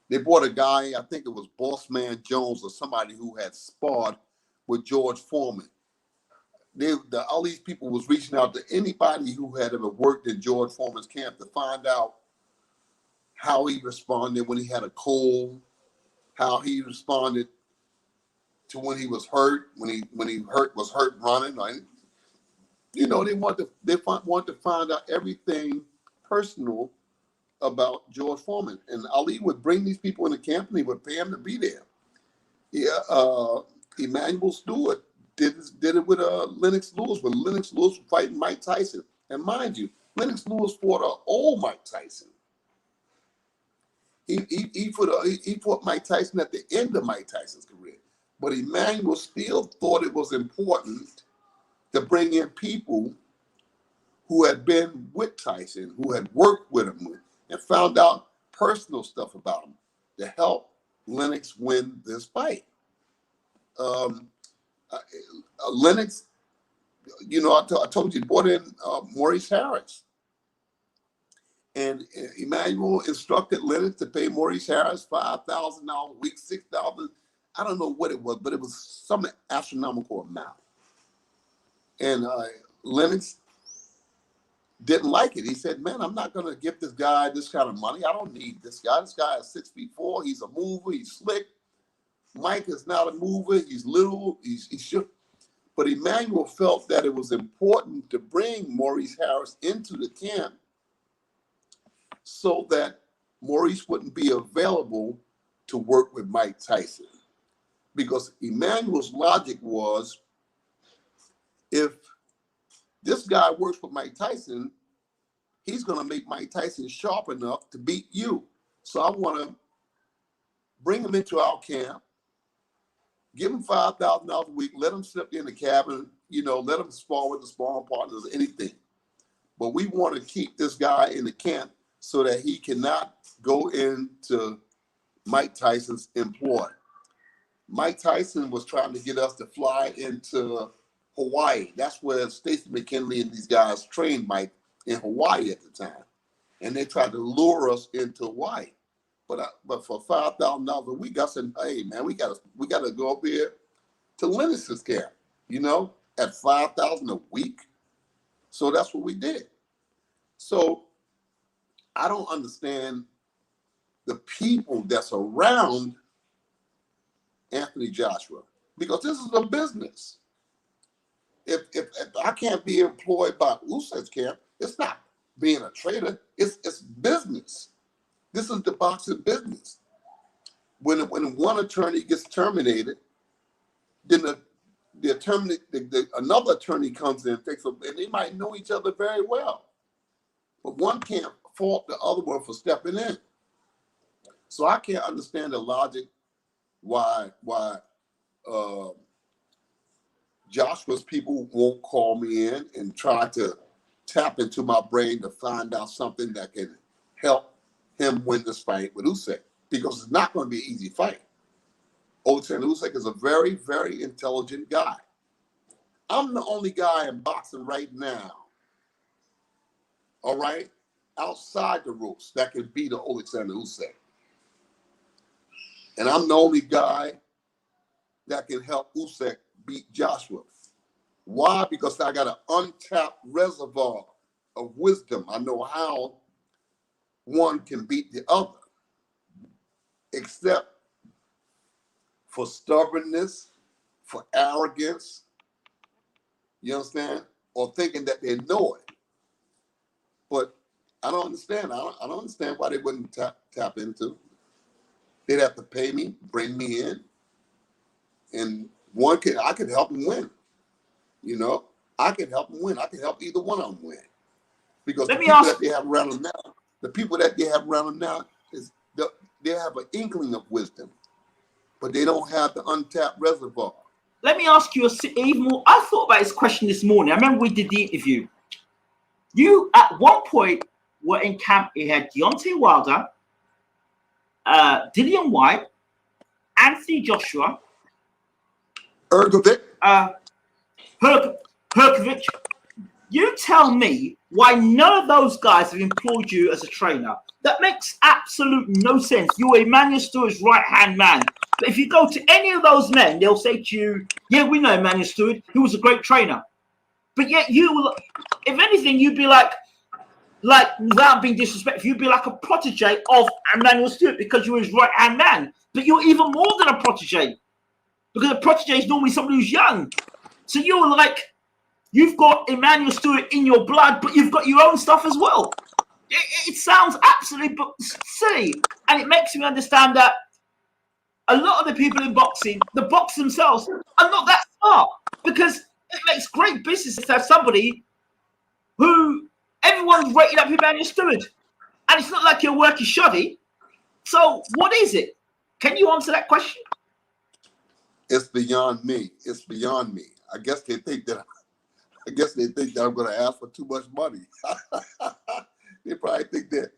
they brought a guy, I think it was Boss Man Jones or somebody who had sparred with George Foreman. All these people was reaching out to anybody who had ever worked in George Foreman's camp to find out how he responded when he had a cold, how he responded to when he was hurt, when he was hurt running. Right? You know, they want to find out everything personal about George Foreman. And Ali would bring these people in the camp and he would pay them to be there. Yeah, Emmanuel Stewart did it with Lennox Lewis, when Lennox Lewis was fighting Mike Tyson. And mind you, Lennox Lewis fought an old Mike Tyson. He fought Mike Tyson at the end of Mike Tyson's career. But Emmanuel still thought it was important to bring in people who had been with Tyson, who had worked with him, and found out personal stuff about him to help Lennox win this fight. Lennox, you know, I told you, brought in Maurice Harris. And Emmanuel instructed Lennox to pay Maurice Harris $5,000 a week, $6,000. I don't know what it was, but it was some astronomical amount. And Lennox didn't like it. He said, man, I'm not going to give this guy this kind of money. I don't need this guy. This guy is 6'4". He's a mover. He's slick. Mike is not a mover. He's little. He's sure. But Emmanuel felt that it was important to bring Maurice Harris into the camp so that Maurice wouldn't be available to work with Mike Tyson. Because Emmanuel's logic was, if this guy works with Mike Tyson, he's going to make Mike Tyson sharp enough to beat you. So I want to bring him into our camp, give him $5,000 a week, let him sleep in the cabin, you know, let him spar with the sparring partners, anything. But we want to keep this guy in the camp so that he cannot go into Mike Tyson's employ. Mike Tyson was trying to get us to fly into Hawaii. That's where Stacey McKinley and these guys trained Mike, in Hawaii at the time. And they tried to lure us into Hawaii. But for $5,000 a week, I said, hey man, we gotta go up here to Lennox's camp, you know, at $5,000 a week. So that's what we did. So I don't understand the people that's around Anthony Joshua, because this is a business. If I can't be employed by Usyk's camp, it's not being a trader. It's business. This is the boxing business. When one attorney gets terminated, then another attorney comes in, and they might know each other very well, but one can't fault the other one for stepping in. So I can't understand the logic why Joshua's people won't call me in and try to tap into my brain to find out something that can help him win this fight with Usyk, because it's not going to be an easy fight. Alexander Usyk is a very, very intelligent guy. I'm the only guy in boxing right now, all right, outside the ropes that can beat Alexander Usyk. And I'm the only guy that can help Usyk beat Joshua. Why? Because I got an untapped reservoir of wisdom. I know how one can beat the other, except for stubbornness, for arrogance, you understand? Or thinking that they know it. But I don't understand. I don't understand why they wouldn't tap into. They'd have to pay me, bring me in, and I could help them win. You know, I could help them win. I could help either one of them win. Because the people that they have around them now, is they have an inkling of wisdom, but they don't have the untapped reservoir. Let me ask you even more. I thought about this question this morning. I remember we did the interview. You at one point were in camp. You had Deontay Wilder, Dillian Whyte, Anthony Joshua, Hrgovic. Hrgovic. You tell me why none of those guys have employed you as a trainer. That makes absolute no sense. You're Emmanuel Stewart's right-hand man. But if you go to any of those men, they'll say to you, yeah, we know Emmanuel Stewart. He was a great trainer. But yet you, if anything, you'd be like without being disrespectful, you'd be like a protege of Emmanuel Stewart because you were his right-hand man. But you're even more than a protege, because a protege is normally somebody who's young. So you're like, you've got Emmanuel Stewart in your blood, but you've got your own stuff as well. It sounds absolutely silly. And it makes me understand that a lot of the people in boxing, the box themselves, are not that smart, because it makes great business to have somebody who everyone's rating up him and your steward. And it's not like your work is shoddy. So what is it? Can you answer that question? It's beyond me. It's beyond me. I guess they think that I'm going to ask for too much money. They probably think that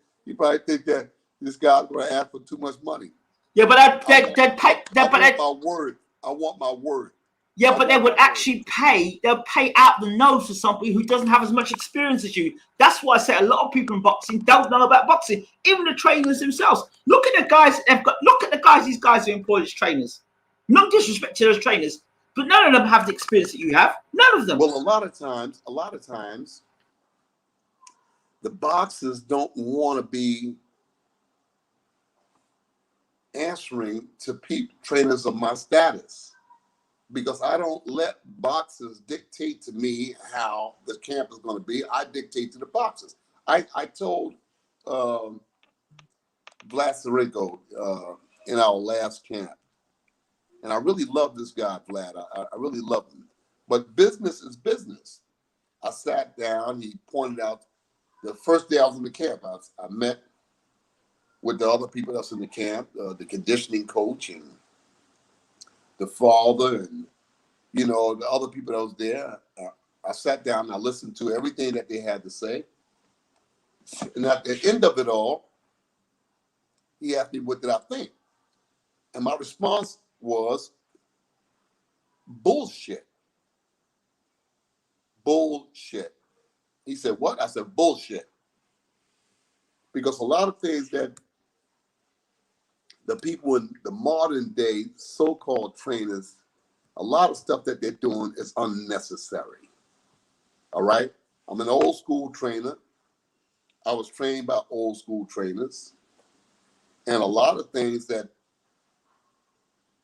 this guy's going to ask for too much money. Yeah, but I want my word. Yeah, but they would actually pay. They'll pay out the nose for somebody who doesn't have as much experience as you. That's why I say a lot of people in boxing don't know about boxing. Even the trainers themselves. Look at the guys they've got. Look at the guys these guys who employ as trainers. No disrespect to those trainers, but none of them have the experience that you have. None of them. Well, a lot of times, the boxers don't want to be answering to trainers of my status, because I don't let boxers dictate to me how the camp is going to be. I dictate to the boxers. I told Vlad in our last camp, and I really love this guy, Vlad. I really love him. But business is business. I sat down. He pointed out the first day I was in the camp, I met with the other people that's in the camp, the conditioning coach and the father, and the other people that was there. I sat down and I listened to everything that they had to say. And at the end of it all, he asked me, what did I think? And my response was, bullshit. Bullshit. He said, what? I said, bullshit. Because a lot of things that the people in the modern day so-called trainers, a lot of stuff that they're doing is unnecessary. All right? I'm an old school trainer. I was trained by old school trainers. And a lot of things that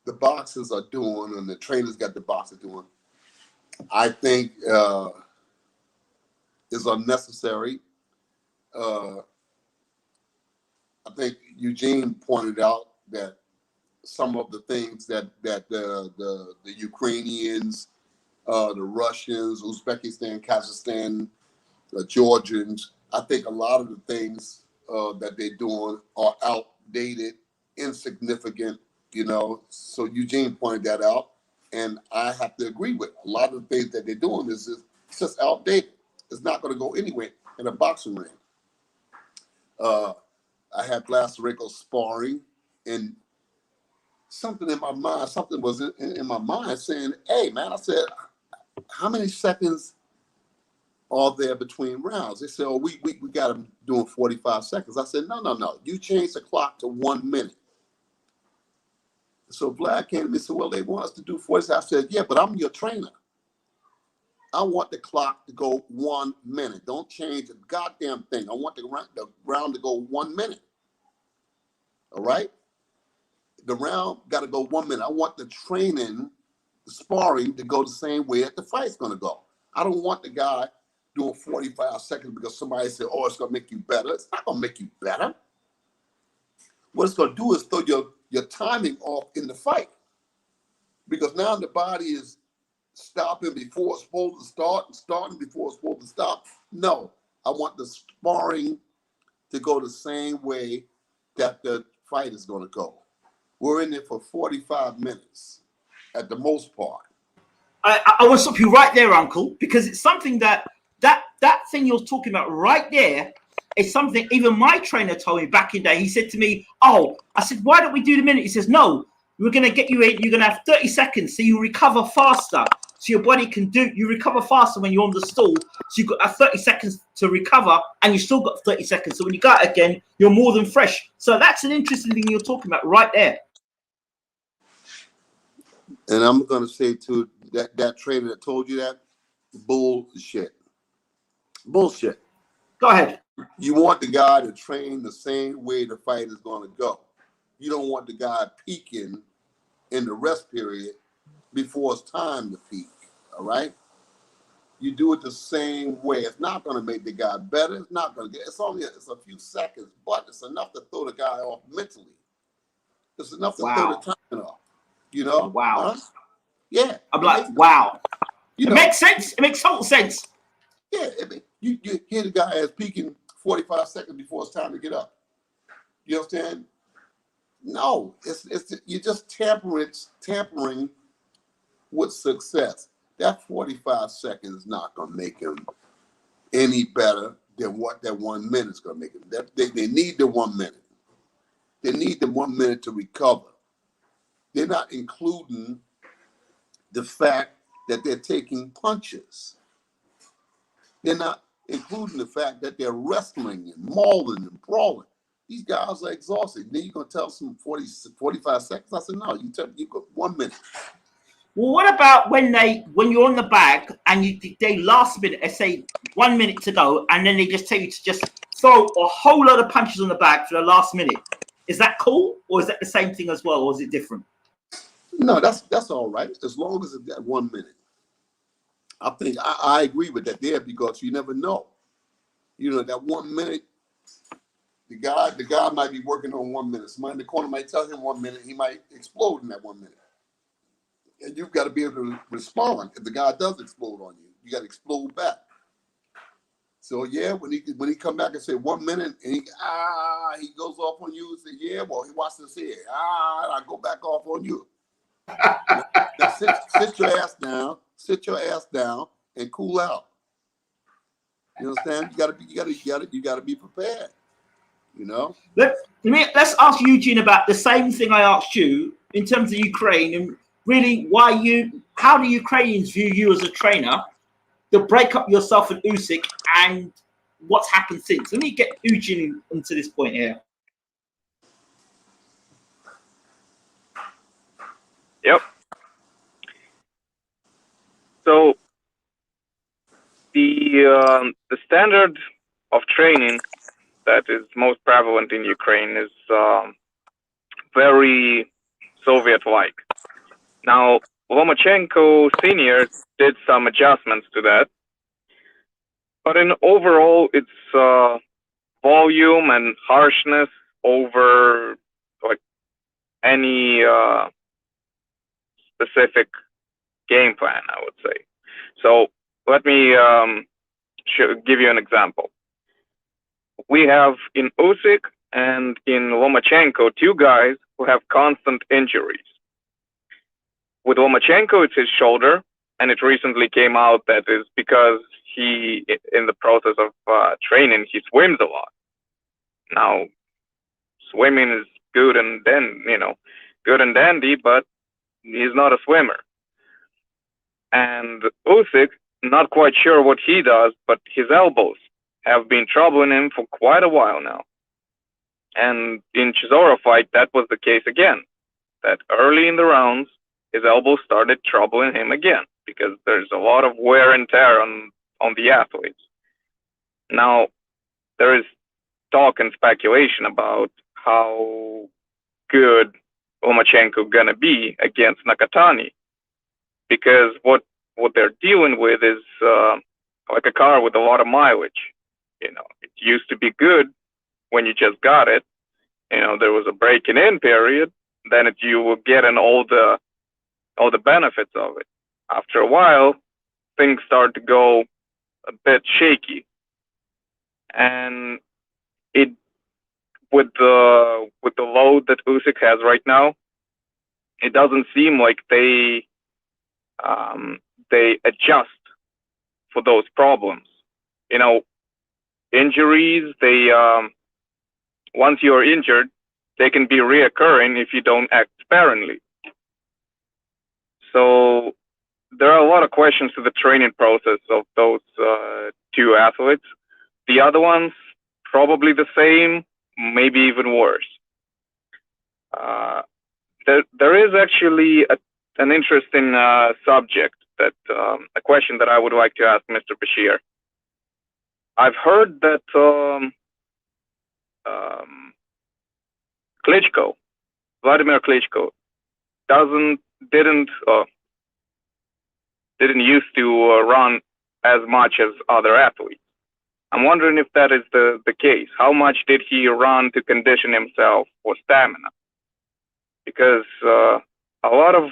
the boxers are doing and the trainers got the boxers doing, I think is unnecessary. I think Eugene pointed out that some of the things that the Ukrainians, the Russians, Uzbekistan, Kazakhstan, the Georgians, I think a lot of the things that they're doing are outdated, insignificant, So Eugene pointed that out, and I have to agree with it. A lot of the things that they're doing is just outdated. It's not going to go anywhere in a boxing ring. I had Blasterico sparring, and something in my mind, something was in my mind saying, hey, man, I said, how many seconds are there between rounds? They said, oh, we got them doing 45 seconds. I said, no. You changed the clock to 1 minute. So Vlad came to me and said, well, they want us to do 40. I said, yeah, but I'm your trainer. I want the clock to go 1 minute. Don't change a goddamn thing. I want the round to go 1 minute. All right? The round got to go 1 minute. I want the training, the sparring to go the same way that the fight's going to go. I don't want the guy doing 45 seconds because somebody said, oh, it's going to make you better. It's not going to make you better. What it's going to do is throw your timing off in the fight. Because now the body is stopping before it's supposed to start and starting before it's supposed to stop. No, I want the sparring to go the same way that the fight is going to go. We're in there for 45 minutes at the most part. I want to stop you right there, Uncle, because it's something that thing you're talking about right there is something even my trainer told me back in the day. He said to me, oh, I said, why don't we do the minute? He says, no, we're going to get you in. You're going to have 30 seconds so you recover faster. So your body you recover faster when you're on the stool. So you've got 30 seconds to recover and you still got 30 seconds. So when you go out again, you're more than fresh. So that's an interesting thing you're talking about right there. And I'm going to say to that trainer that told you that, bullshit. Bullshit. Go ahead. You want the guy to train the same way the fight is going to go. You don't want the guy peaking in the rest period before it's time to peak, all right? You do it the same way. It's not going to make the guy better. It's not going to it's a few seconds, but it's enough to throw the guy off mentally. It's enough to Wow. throw the timing off. You know? Wow. Yeah. I'm like, wow. You It know, makes sense. It makes total sense. yeah. You hear the guy as peaking 45 seconds before it's time to get up. You understand? No, it's you're just tampering with success. That 45 seconds is not going to make him any better than what that 1 minute is going to make him. They need the 1 minute. They need the 1 minute to recover. They're not including the fact that they're taking punches. They're not including the fact that they're wrestling and mauling and brawling. These guys are exhausted. Then you're going to tell them 45 seconds? I said, no, you got 1 minute. Well, what about when you're on the bag and they last minute, let's say 1 minute to go, and then they just tell you to just throw a whole lot of punches on the bag for the last minute? Is that cool, or is that the same thing as well, or is it different? No, that's all right, as long as it's that 1 minute. I think I agree with that there, because you never know. You know, that 1 minute, the guy might be working on 1 minute. Somebody in the corner might tell him 1 minute, he might explode in that 1 minute. And you've got to be able to respond. If the guy does explode on you, you got to explode back. So yeah, when he come back and say 1 minute, and he goes off on you and say, yeah, well, he watched this here. I go back off on you. Now sit your ass down. Sit your ass down and cool out. You understand? You gotta be prepared. You know. Let's ask Eugene about the same thing I asked you in terms of Ukraine, and really how do Ukrainians view you as a trainer, the breakup yourself and Usyk, and what's happened since. Let me get Eugene into this point here. Yep. So the standard of training that is most prevalent in Ukraine is very Soviet-like. Now, Lomachenko Sr. did some adjustments to that, but in overall, it's volume and harshness over like any specific game plan, I would say. So let me give you an example. We have in Usyk and in Lomachenko 2 guys who have constant injuries. With Lomachenko, it's his shoulder, and it recently came out that is because he, in the process of training, he swims a lot. Now, swimming is good and dandy, but he's not a swimmer. And Usyk, not quite sure what he does, but his elbows have been troubling him for quite a while now. And in Chisora fight, that was the case again. That early in the rounds, his elbows started troubling him again, because there's a lot of wear and tear on the athletes. Now, there is talk and speculation about how good Lomachenko gonna be against Nakatani, because what they're dealing with is like a car with a lot of mileage. You know, it used to be good when you just got it. You know, there was a breaking in period, then you were getting all the benefits of it. After a while, things start to go a bit shaky, and it with the load that Usyk has right now, it doesn't seem like they adjust for those problems. You know, injuries, once you're injured, they can be reoccurring if you don't act sparingly. So there are a lot of questions to the training process of those 2 athletes. The other ones, probably the same, maybe even worse. There is actually an interesting subject, that a question that I would like to ask Mr. Bashir. I've heard that Vladimir Klitschko, didn't used to run as much as other athletes. I'm wondering if that is the case. How much did he run to condition himself for stamina? because a lot of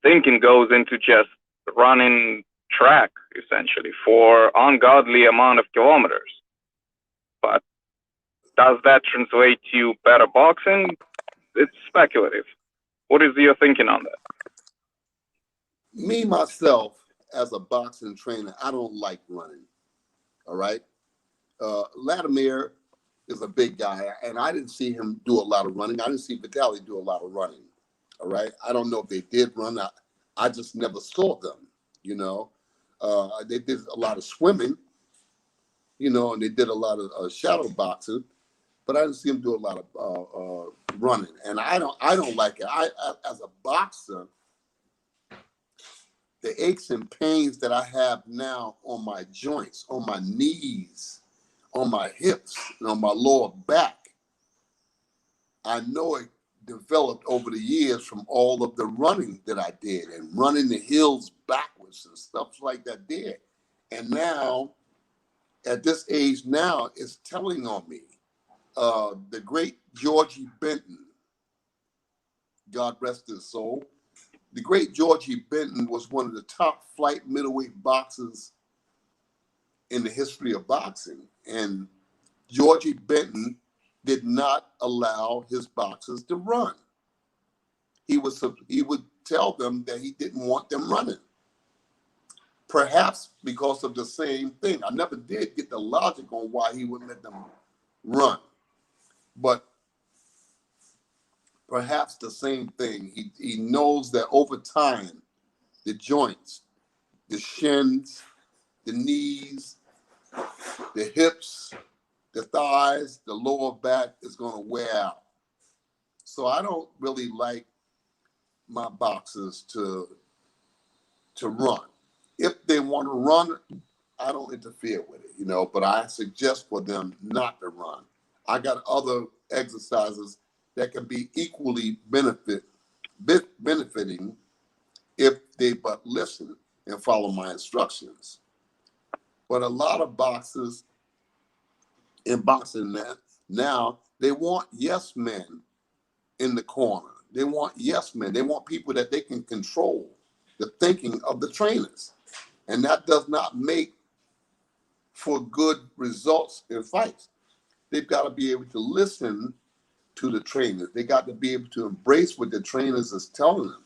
thinking goes into just running track essentially for ungodly amount of kilometers. But does that translate to better boxing? It's speculative. What is your thinking on that? Me, myself, as a boxing trainer, I don't like running. All right. Latimer is a big guy, and I didn't see him do a lot of running. I didn't see Vitaly do a lot of running. All right. I don't know if they did run. I just never saw them, you know. They did a lot of swimming, you know, and they did a lot of shadow boxing, but I didn't see them do a lot of running. And I don't like it. I as a boxer, the aches and pains that I have now on my joints, on my knees, on my hips, and on my lower back, I know it developed over the years from all of the running that I did and running the hills backwards and stuff like that there. And now, at this age now, it's telling on me. The great Georgie Benton, God rest his soul, the great Georgie Benton was one of the top flight middleweight boxers in the history of boxing. And Georgie Benton did not allow his boxers to run. He would tell them that he didn't want them running. Perhaps because of the same thing. I never did get the logic on why he wouldn't let them run. But perhaps the same thing. He knows that over time, the joints, the shins, the knees, the hips, the thighs, the lower back is going to wear out. So I don't really like my boxers to run. If they want to run, I don't interfere with it, you know, but I suggest for them not to run. I got other exercises that can be equally benefiting if they but listen and follow my instructions. But a lot of boxers in boxing now, they want yes men in the corner. They want yes men. They want people that they can control the thinking of the trainers. And that does not make for good results in fights. They've got to be able to listen to the trainers. They got to be able to embrace what the trainers is telling them.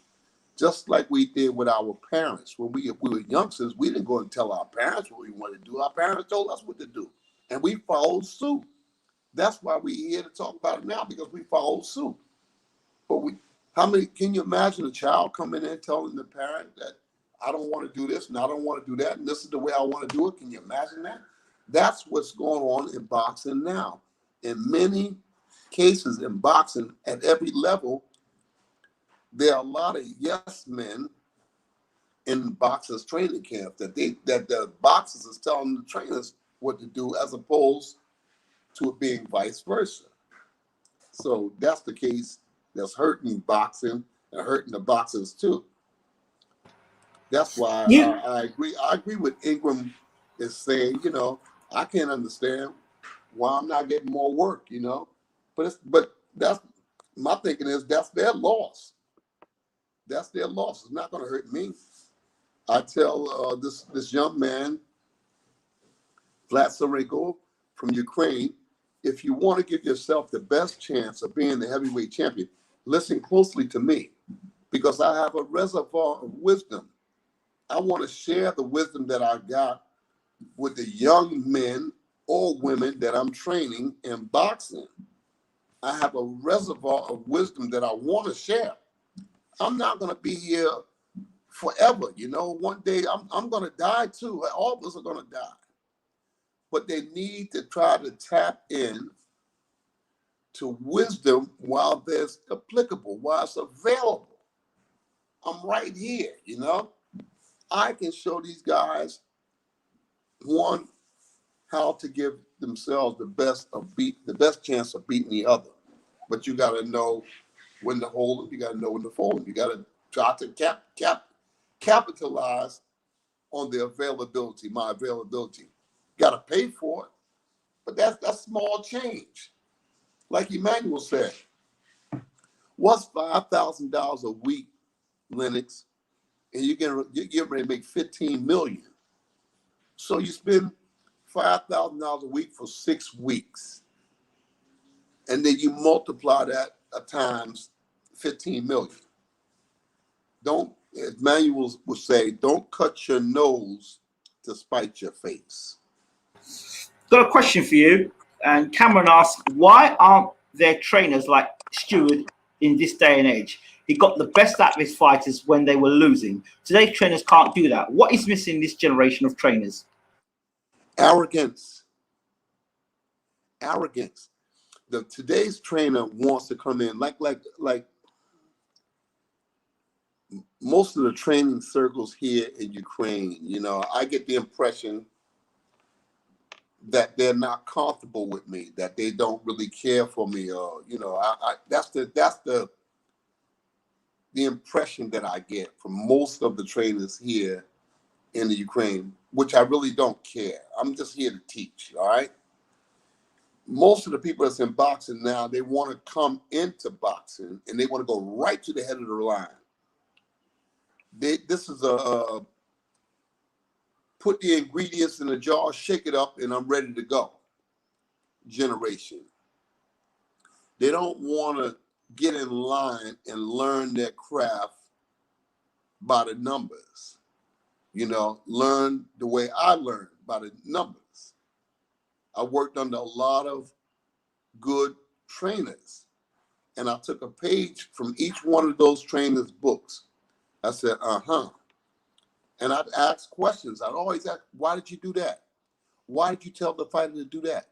Just like we did with our parents. When we were youngsters, we didn't go and tell our parents what we wanted to do. Our parents told us what to do. And we followed suit. That's why we're here to talk about it now, because we followed suit. But can you imagine a child coming in and telling the parent that I don't want to do this and I don't want to do that and this is the way I want to do it? Can you imagine that? That's what's going on in boxing now. In many cases in boxing, at every level, there are a lot of yes men in boxers training camp that the boxers is telling the trainers what to do, as opposed to it being vice versa. So that's the case that's hurting boxing and hurting the boxers too. That's why I agree. I agree with Ingram is saying, you know, I can't understand why I'm not getting more work, you know. But that's my thinking is that's their loss. That's their loss. It's not going to hurt me. I tell this young man, Vlad Sarenko from Ukraine, if you want to give yourself the best chance of being the heavyweight champion, listen closely to me, because I have a reservoir of wisdom. I want to share the wisdom that I got with the young men or women that I'm training in boxing. I have a reservoir of wisdom that I want to share. I'm not going to be here forever. You know, one day I'm going to die too. All of us are going to die. But they need to try to tap in to wisdom while there's applicable, while it's available. I'm right here, you know. I can show these guys, one, how to give themselves the best chance of beating the other. But you got to know when to hold them. You got to know when to fold them. You got to try to capitalize on the availability, my availability. Got to pay for it, but that's small change. Like Emmanuel said, What's $5,000 a week, Lennox? And you get ready to make 15 million. So you spend $5,000 a week for 6 weeks, and then you multiply that times 15 million. Don't, as manuals would say, don't cut your nose to spite your face. Got a question for you. And Cameron asks, why aren't there trainers like Stewart in this day and age? He got the best out of his fighters when they were losing. Today's trainers can't do that. What is missing in this generation of trainers? Arrogance. Arrogance. Today's trainer wants to come in like most of the training circles here in Ukraine. You know, I get the impression that they're not comfortable with me, that they don't really care for me, or you know, that's the impression that I get from most of the trainers here in the Ukraine, which I really don't care. I'm just here to teach, all right? Most of the people that's in boxing now, they want to come into boxing and they want to go right to the head of the line. This is a put the ingredients in a jar, shake it up, and I'm ready to go generation. They don't want to get in line and learn their craft by the numbers. You know, learn the way I learned, by the numbers. I worked under a lot of good trainers, and I took a page from each one of those trainers' books. I said, and I'd ask questions. I'd always ask, why did you do that? Why did you tell the fighter to do that?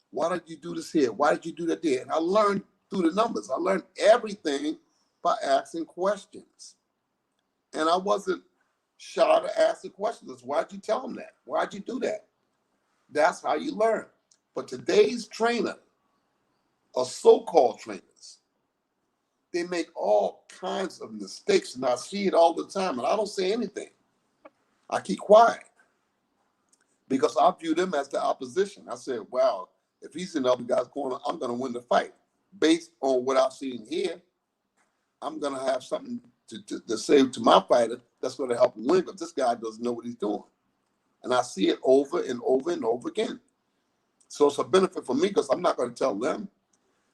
Why did you do this here? Why did you do that there? And I learned through the numbers. I learned everything by asking questions. And I wasn't shy to ask the questions. Why'd you tell them that? Why'd you do that? That's how you learn. But today's trainer, or so-called trainers, they make all kinds of mistakes, and I see it all the time, and I don't say anything. I keep quiet because I view them as the opposition. I said, wow, if he's in the other guy's corner, I'm going to win the fight. Based on what I've seen here, I'm going to have something to say to my fighter that's going to help him win, because this guy doesn't know what he's doing. And I see it over and over and over again. So it's a benefit for me because I'm not going to tell them.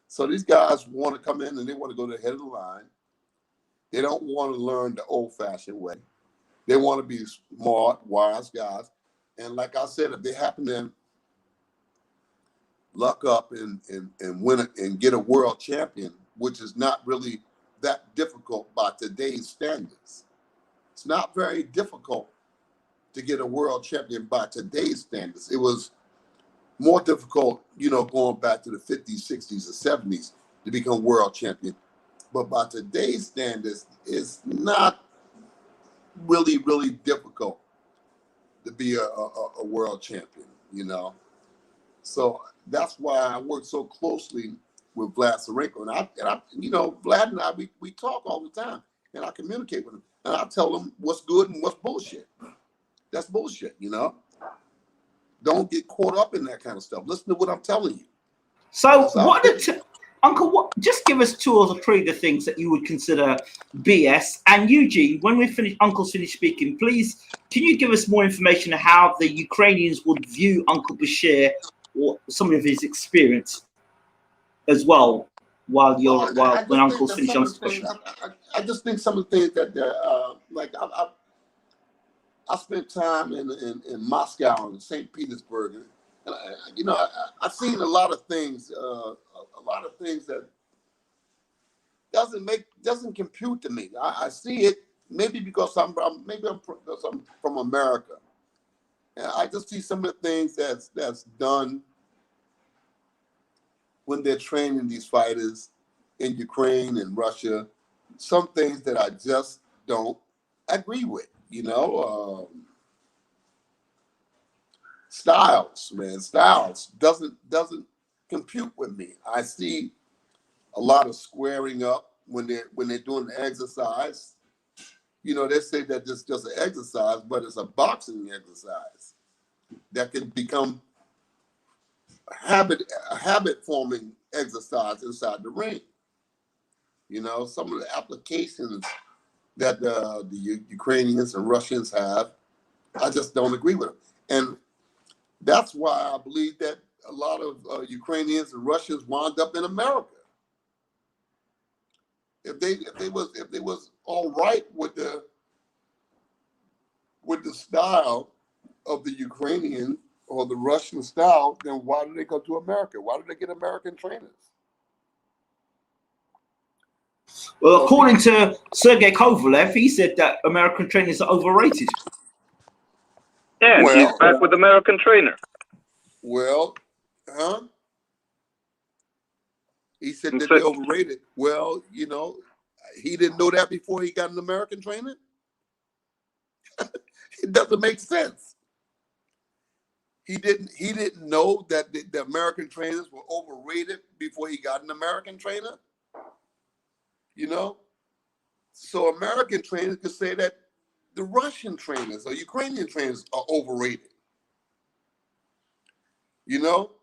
So these guys want to come in and they want to go to the head of the line. They don't want to learn the old-fashioned way. They want to be smart, wise guys. And like I said, if they happen to luck up and win it and get a world champion, which is not really that difficult by today's standards. It's not very difficult to get a world champion by today's standards. It was more difficult, you know, going back to the 50s, 60s, or 70s to become world champion. But by today's standards, it's not really, really difficult to be a world champion, you know. So that's why I work so closely with Vlad Tsarenko. And I you know, Vlad and I, we talk all the time, and I communicate with him. And I tell him what's good and what's bullshit. That's bullshit, you know. Don't get caught up in that kind of stuff. Listen to what I'm telling you. So Uncle, just give us 2 or 3 of the things that you would consider BS. And Eugene, when Uncle's finished speaking, please, can you give us more information on how the Ukrainians would view Uncle Bashir or some of his experience as well, while when Uncle's finished on this question? I just think some of the things that like I spent time in Moscow and St. Petersburg, and you know, I've seen a lot of things that doesn't compute to me. I see it maybe because I'm from America, and I just see some of the things that's done when they're training these fighters in Ukraine and Russia. Some things that I just don't agree with. You know, Styles doesn't compute with me. I see a lot of squaring up when they're doing the exercise. You know, they say that this is just an exercise, but it's a boxing exercise that can become a habit forming exercise inside the ring. You know, some of the applications that the Ukrainians and Russians have, I just don't agree with them. And that's why I believe that a lot of Ukrainians and Russians wound up in America. If they was all right with the style of the Ukrainian or the Russian style, then why did they go to America? Why did they get American trainers? Well, according to Sergei Kovalev, he said that American trainers are overrated. Yeah, and he's back with American trainer. Well, huh? He said that they're overrated. Well, you know, he didn't know that before he got an American trainer. It doesn't make sense. He didn't know that the American trainers were overrated before he got an American trainer. You know, so American trainers could say that the Russian trainers or Ukrainian trainers are overrated. You know,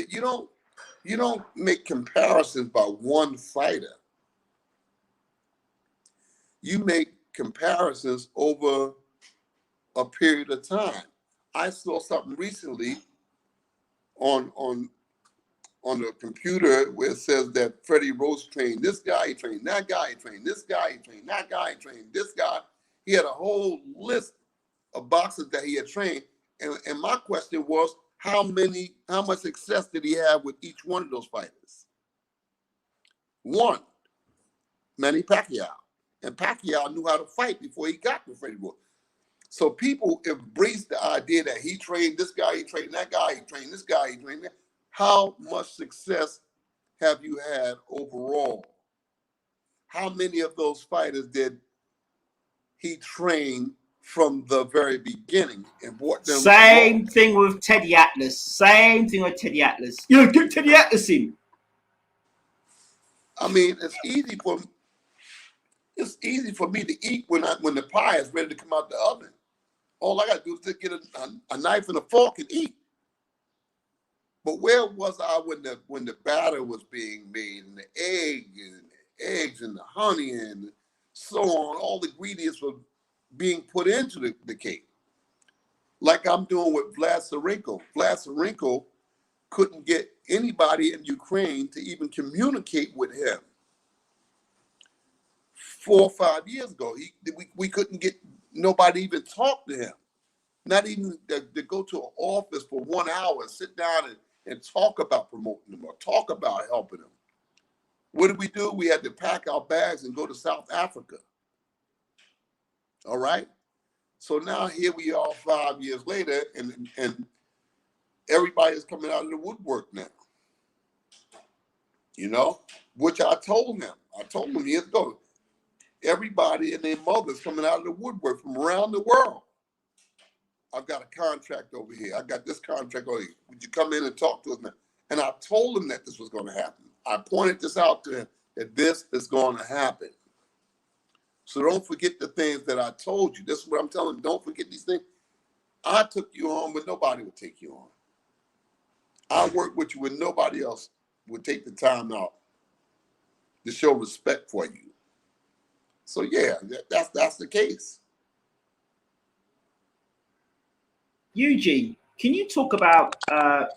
you don't make comparisons by one fighter. You make comparisons over a period of time. I saw something recently on the computer where it says that Freddie Roach trained this guy, he trained that guy, he trained this guy, he trained that guy, he trained this guy. He had a whole list of boxers that he had trained. And my question was, how much success did he have with each one of those fighters? One, Manny Pacquiao. And Pacquiao knew how to fight before he got to Freddie Roach. So people embrace the idea that he trained this guy, he trained that guy, he trained this guy, he trained that. How much success have you had overall? How many of those fighters did he train from the very beginning and brought them? Same thing with Teddy Atlas. Same thing with Teddy Atlas. You know, get Teddy Atlas in. I mean, it's easy for me to eat when the pie is ready to come out the oven. All I got to do is to get a knife and a fork and eat. But where was I when the batter was being made and the eggs and the honey and so on, all the ingredients were being put into the cake? Like I'm doing with Vlad Tsarenko. Vlad Tsarenko couldn't get anybody in Ukraine to even communicate with him. 4 or 5 years ago, we couldn't get nobody to even talk to him. Not even to go to an office for 1 hour and sit down and talk about promoting them or talk about helping them. What did we do? We had to pack our bags and go to South Africa. All right? So now here we are 5 years later, and everybody is coming out of the woodwork now. You know, which I told them years ago. Everybody and their mother's coming out of the woodwork from around the world. I've got a contract over here. I got this contract over here. Would you come in and talk to us now? And I told them that this was going to happen. I pointed this out to them, that this is going to happen. So don't forget the things that I told you. This is what I'm telling you. Don't forget these things. I took you on, but nobody would take you on. I worked with you when nobody else would take the time out to show respect for you. So yeah, that's the case. Eugene, can you talk about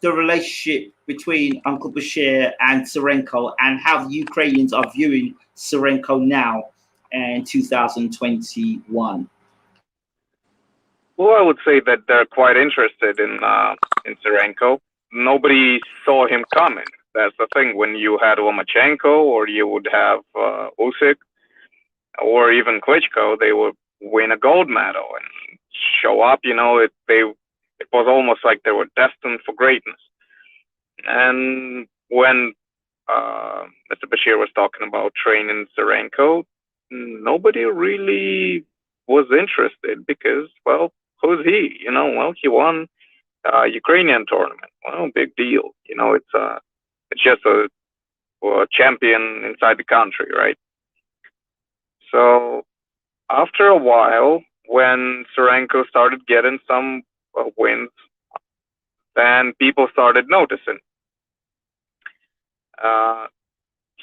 the relationship between Uncle Bashir and Tsarenko and how the Ukrainians are viewing Tsarenko now in 2021? Well, I would say that they're quite interested in Tsarenko. Nobody saw him coming. That's the thing. When you had Lomachenko, or you would have Usyk, or even Klitschko, they would win a gold medal and show up. You know, it was almost like they were destined for greatness. And when Mr. Bashir was talking about training Tsarenko, nobody really was interested because, well, who's he? You know, well, he won a Ukrainian tournament. Well, big deal. You know, it's just a champion inside the country, right? So after a while, when Tsarenko started getting some wins, then people started noticing.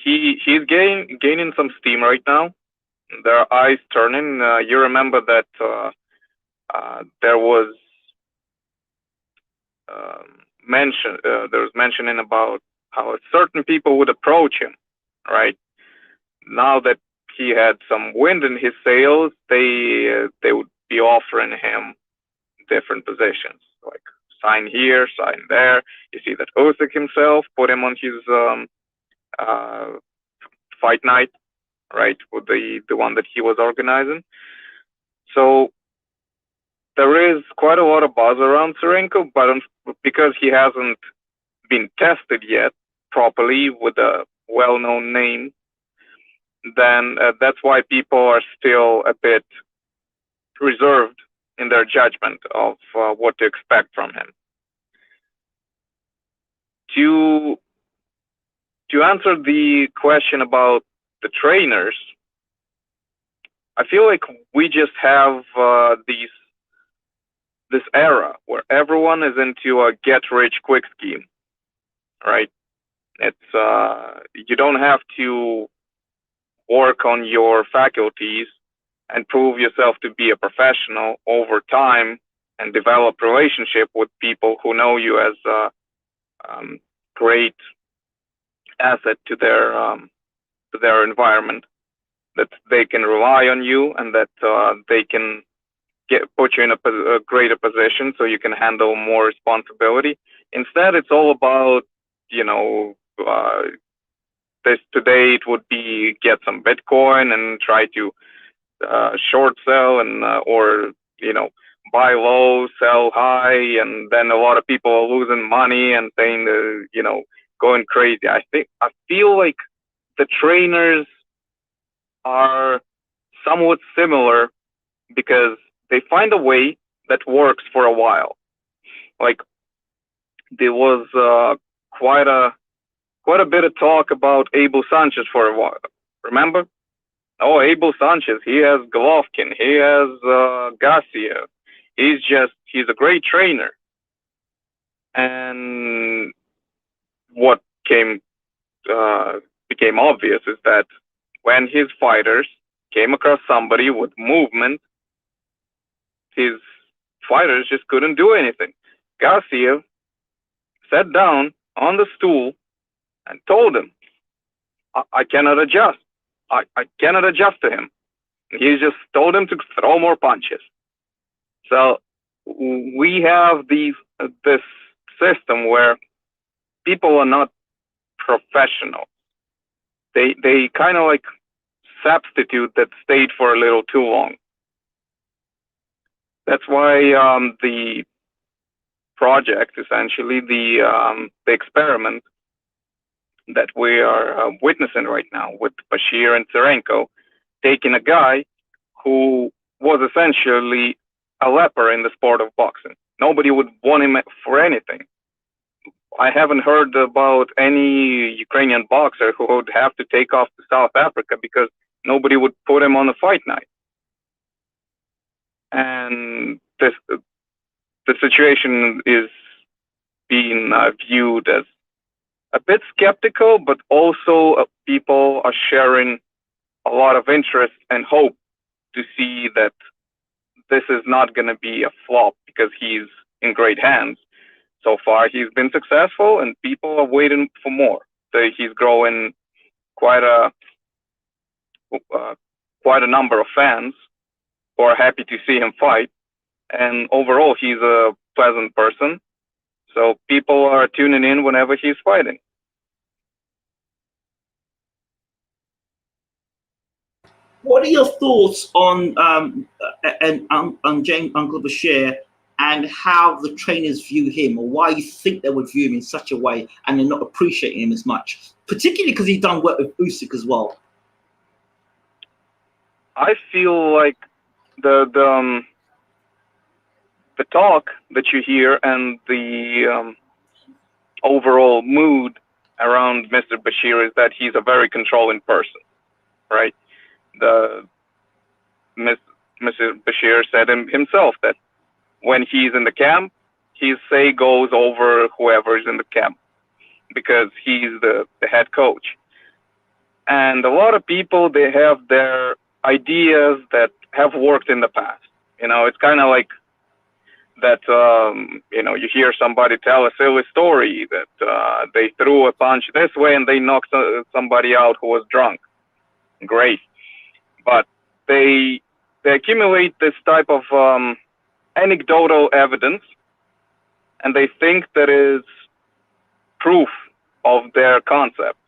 he's gaining some steam right now. There are eyes turning. You remember that there was there was mentioning about how certain people would approach him, right? Now that he had some wind in his sails, they would be offering him different positions, like sign here, sign there. You see that Usyk himself put him on his fight night, right, with the one that he was organizing. So there is quite a lot of buzz around Tsurenko, but because he hasn't been tested yet properly with a well-known name, then that's why people are still a bit reserved in their judgment of what to expect from him. To answer the question about the trainers, I feel like we just have this era where everyone is into a get-rich-quick scheme, right? It's you don't have to work on your faculties and prove yourself to be a professional over time and develop relationship with people who know you as a great asset to their environment, that they can rely on you and that they can put you in a greater position so you can handle more responsibility. Instead, it's all about, this today it would be get some Bitcoin and try to short sell and or buy low, sell high, and then a lot of people are losing money and saying going crazy. I feel like the trainers are somewhat similar because they find a way that works for a while. Like there was quite a bit of talk about Abel Sanchez for a while. Remember? Oh, Abel Sanchez, he has Golovkin, he has Gassiev. He's a great trainer. And what became obvious is that when his fighters came across somebody with movement, his fighters just couldn't do anything. Gassiev sat down on the stool and told him, I cannot adjust. I cannot adjust to him. He just told him to throw more punches. So we have this system where people are not professional. They kind of like substitute that stayed for a little too long. That's why the project, essentially the experiment that we are witnessing right now with Bashir and Tsurenko, taking a guy who was essentially a leper in the sport of boxing. Nobody would want him for anything. I haven't heard about any Ukrainian boxer who would have to take off to South Africa because nobody would put him on a fight night. And the situation is being viewed as a bit skeptical, but also people are sharing a lot of interest and hope to see that this is not going to be a flop because he's in great hands. So far, he's been successful, and people are waiting for more. So he's growing quite a number of fans who are happy to see him fight. And overall, he's a pleasant person. So people are tuning in whenever he's fighting. What are your thoughts on James Uncle Bashir and how the trainers view him, or why you think they would view him in such a way and they're not appreciating him as much, particularly because he's done work with Usyk as well? I feel like the talk that you hear and the overall mood around Mr. Bashir is that he's a very controlling person, right? Mr. Bashir said himself that when he's in the camp, his say goes over whoever is in the camp because he's the head coach. And a lot of people, they have their ideas that have worked in the past. You know, it's kind of like that, you know, you hear somebody tell a silly story that they threw a punch this way and they knocked somebody out who was drunk. Great. But they accumulate this type of anecdotal evidence, and they think that is proof of their concept.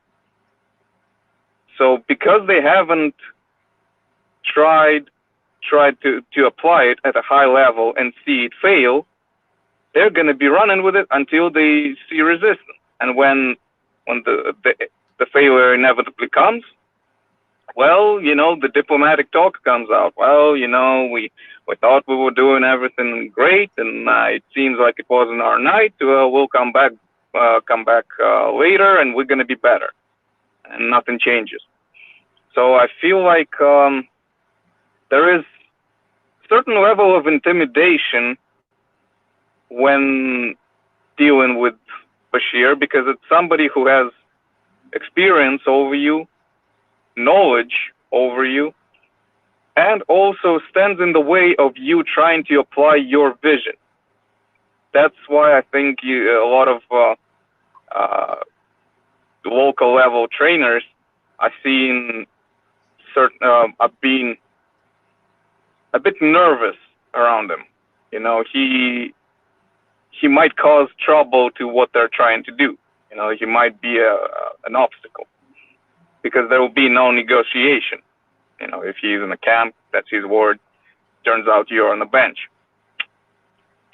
So because they haven't tried to apply it at a high level and see it fail, they're going to be running with it until they see resistance. And when the failure inevitably comes, well, you know, the diplomatic talk comes out. Well, you know, we thought we were doing everything great, and it seems like it wasn't our night. We'll come back later, and we're going to be better, and nothing changes. So I feel like there is a certain level of intimidation when dealing with Bashir, because it's somebody who has experience over you, knowledge over you, and also stands in the way of you trying to apply your vision. That's why I think a lot of local level trainers I've seen I've been a bit nervous around him. You know, he might cause trouble to what they're trying to do. You know, he might be an obstacle, because there will be no negotiation. You know, if he's in a camp, that's his word. Turns out you're on the bench.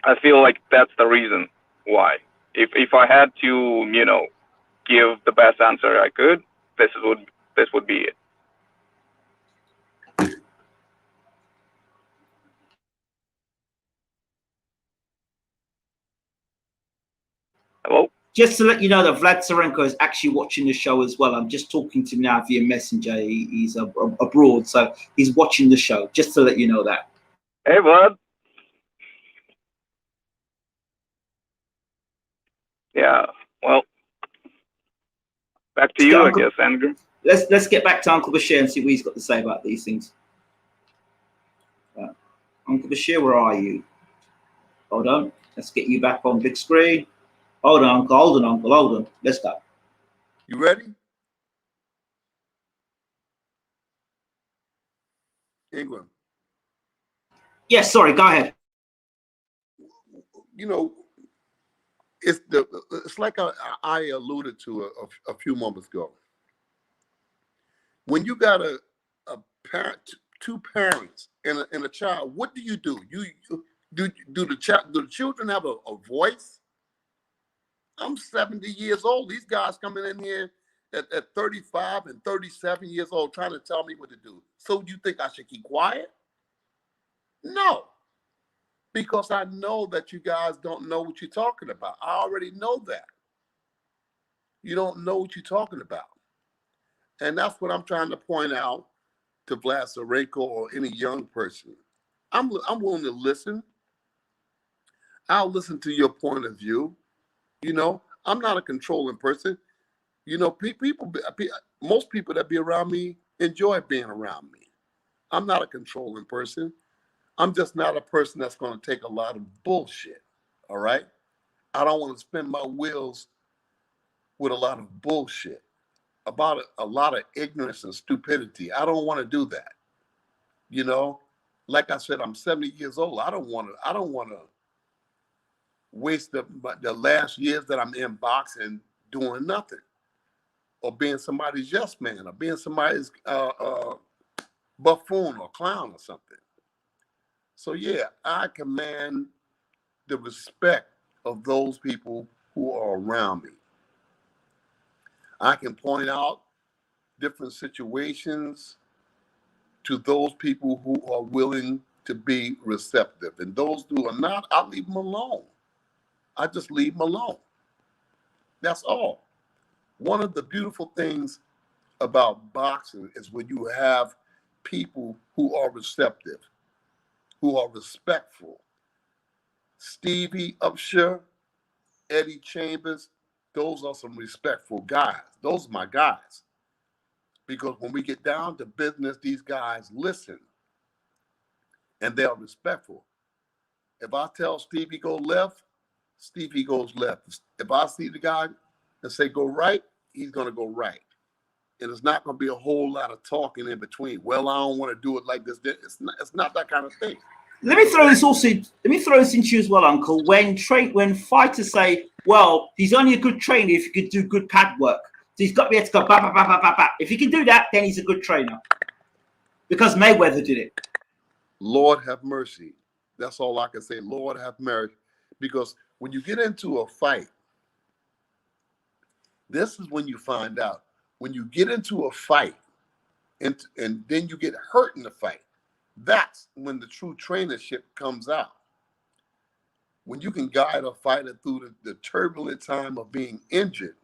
I feel like that's the reason why. If I had to, you know, give the best answer I could, this would be it. Hello? Just to let you know that Vlad Tsarenko is actually watching the show as well. I'm just talking to him now via Messenger. He's abroad, so he's watching the show. Just to let you know that. Hey, Vlad. Yeah, well, back to you, I guess, Andrew. Let's get back to Uncle Bashir and see what he's got to say about these things. Uncle Bashir, where are you? Hold on. Let's get you back on big screen. Hold on, Uncle. Hold on, Uncle. Hold on. Let's go. You ready? England. Yes, sorry. Go ahead. You know, it's like I alluded to a few moments ago. When you got a parent, two parents and a child, what do? You do the children have a voice? I'm 70 years old. These guys coming in here at 35 and 37 years old trying to tell me what to do. So you think I should keep quiet? No. Because I know that you guys don't know what you're talking about. I already know that. You don't know what you're talking about. And that's what I'm trying to point out to Vlad Tsarenko or any young person. I'm willing to listen. I'll listen to your point of view. You know, I'm not a controlling person. You know, most people that be around me enjoy being around me. I'm not a controlling person. I'm just not a person that's going to take a lot of bullshit. All right? I don't want to spin my wheels with a lot of bullshit about a lot of ignorance and stupidity. I don't want to do that. You know, like I said, I'm 70 years old. I don't want to waste the last years that I'm in boxing doing nothing, or being somebody's yes man, or being somebody's buffoon or clown or something. So yeah, I command the respect of those people who are around me. I can point out different situations to those people who are willing to be receptive. And those who are not, I leave them alone. I just leave them alone. That's all. One of the beautiful things about boxing is when you have people who are receptive, who are respectful. Stevie Upshur, Eddie Chambers, those are some respectful guys. Those are my guys. Because when we get down to business, these guys listen and they're respectful. If I tell Stevie go left, Stevie goes left. If I see the guy and say go right, he's going to go right. And it's not going to be a whole lot of talking in between. Well, I don't want to do it like this. It's not that kind of thing. Let me throw this also. Let me throw this into you as well, Uncle. When fighters say, "Well, he's only a good trainer if he could do good pad work. So he's got to be able to go ba ba ba ba ba ba. If he can do that, then he's a good trainer." Because Mayweather did it. Lord have mercy. That's all I can say. Lord have mercy. Because when you get into a fight, this is when you find out. When you get into a fight and then you get hurt in the fight, that's when the true trainership comes out. When you can guide a fighter through the turbulent time of being injured,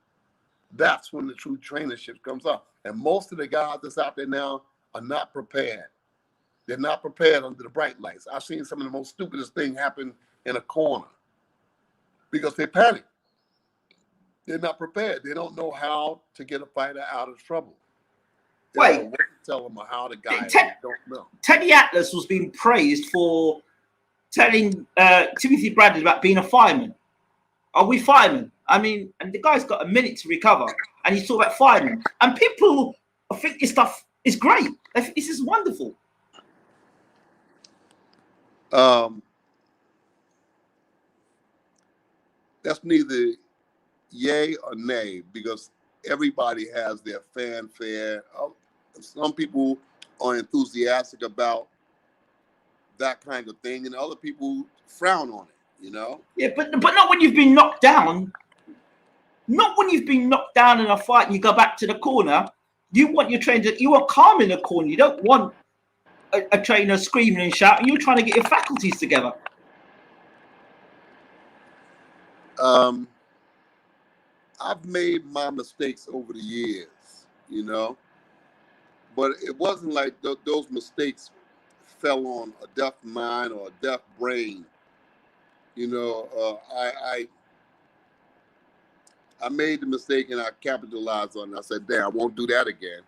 that's when the true trainership comes out. And most of the guys that's out there now are not prepared. They're not prepared under the bright lights. I've seen some of the most stupidest things happen in a corner because they panic. They're not prepared. They don't know how to get a fighter out of trouble. They don't know what to tell them or how to guide them. They don't know. Teddy Atlas was being praised for telling Timothy Bradley about being a fireman. Are we firemen? I mean, and the guy's got a minute to recover, and he's talking about firemen. And people think this stuff is great. I think this is wonderful. That's neither yay or nay, because everybody has their fanfare. Some people are enthusiastic about that kind of thing, and other people frown on it, you know? Yeah, but not when you've been knocked down. Not when you've been knocked down in a fight and you go back to the corner. You want your trainer, you are calm in the corner. You don't want a trainer screaming and shouting. You're trying to get your faculties together. I've made my mistakes over the years, you know, but it wasn't like those mistakes fell on a deaf mind or a deaf brain. You know, I made the mistake and I capitalized on it. I said, damn, I won't do that again.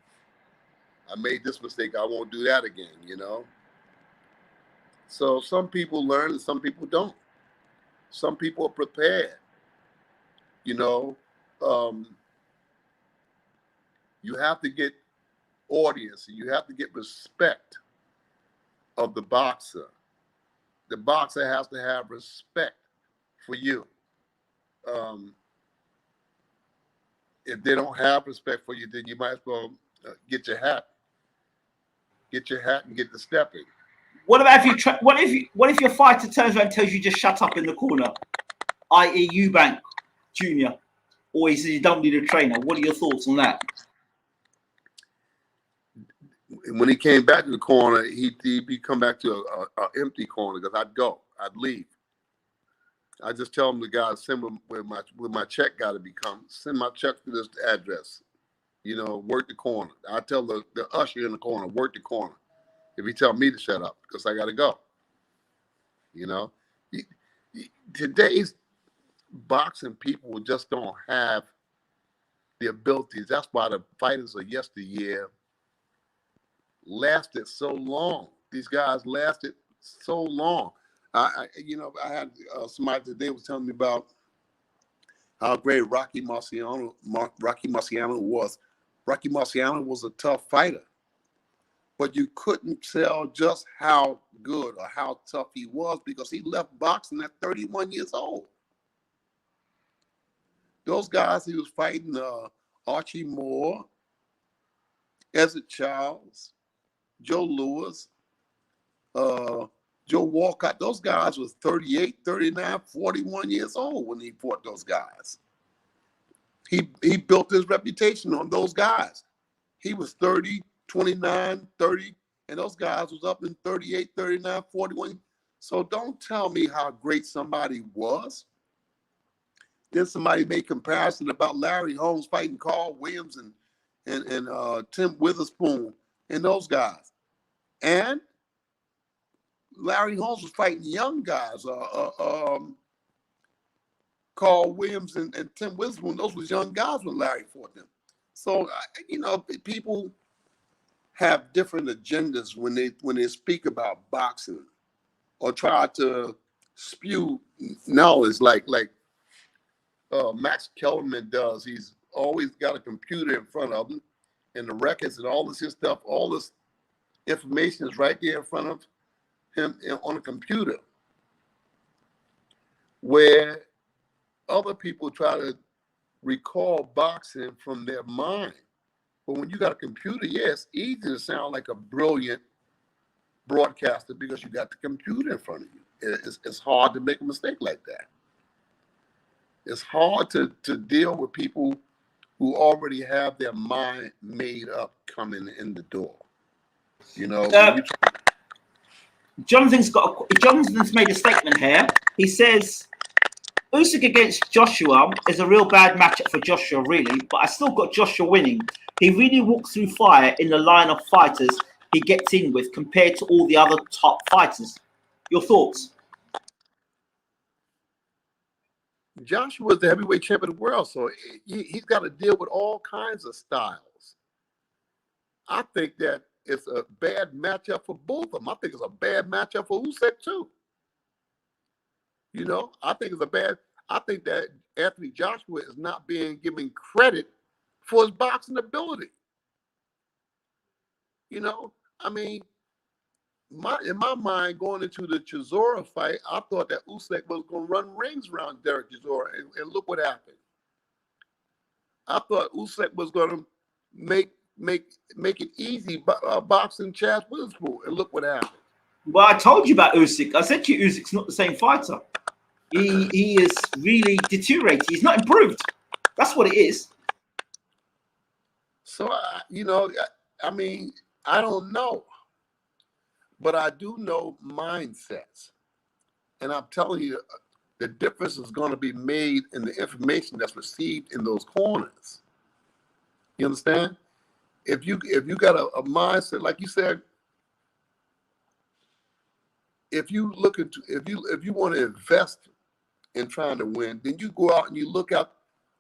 I made this mistake, I won't do that again, you know? So some people learn and some people don't. Some people are prepared, you know? You have to get audience, you have to get respect of the boxer. The boxer has to have respect for you. If they don't have respect for you, then you might as well get your hat. Get your hat and get the stepping. What about if your fighter turns around and tells you just shut up in the corner, i.e. Eubank Jr., or he says you don't need a trainer? What are your thoughts on that? When he came back to the corner, he'd come back to an empty corner because I'd leave. I just tell him the guy, send him where my check got to become. Send my check to this address. You know, work the corner. I tell the usher in the corner, work the corner. If he tell me to shut up, because I got to go. You know, today's boxing people just don't have the abilities. That's why the fighters of yesteryear lasted so long. These guys lasted so long. I had somebody today was telling me about how great Rocky Marciano was. Rocky Marciano was a tough fighter, but you couldn't tell just how good or how tough he was because he left boxing at 31 years old. Those guys he was fighting, Archie Moore, Ezzard Childs, Joe Louis, Joe Walcott, those guys was 38, 39, 41 years old when he fought those guys. He built his reputation on those guys. He was 30, 29, 30, and those guys was up in 38, 39, 41. So don't tell me how great somebody was. Then somebody made comparison about Larry Holmes fighting Carl Williams and Tim Witherspoon and those guys. And Larry Holmes was fighting young guys. Carl Williams and Tim Witherspoon, those was young guys when Larry fought them. So, people have different agendas when they speak about boxing or try to spew knowledge like Max Kellerman does. He's always got a computer in front of him and the records and all this his stuff, all this information is right there in front of him on a computer. Where other people try to recall boxing from their mind. But when you got a computer, yeah, it's easy to sound like a brilliant broadcaster because you got the computer in front of you. It's hard to make a mistake like that. It's hard to deal with people who already have their mind made up coming in the door. You know, Jonathan's made a statement here. He says Usyk against Joshua is a real bad matchup for Joshua, really, but I still got Joshua winning. He really walks through fire in the line of fighters he gets in with compared to all the other top fighters. Your thoughts? Joshua's the heavyweight champion of the world, so he's got to deal with all kinds of styles. I think that it's a bad matchup for both of them. I think it's a bad matchup for Usyk too. You know, I think that Anthony Joshua is not being given credit for his boxing ability. You know, I mean, in my mind, going into the Chisora fight, I thought that Usyk was going to run rings around Derek Chisora, and look what happened. I thought Usyk was going to make it easy boxing Chaz Witherspoon, and look what happened. Well, I told you about Usyk. I said to you, Usyk's not the same fighter. He is really deteriorated. He's not improved. That's what it is. So, you know, I mean, I don't know. But I do know mindsets. And I'm telling you, the difference is going to be made in the information that's received in those corners. You understand? If you got a mindset, like you said, if you want to invest in trying to win, then you go out and you look at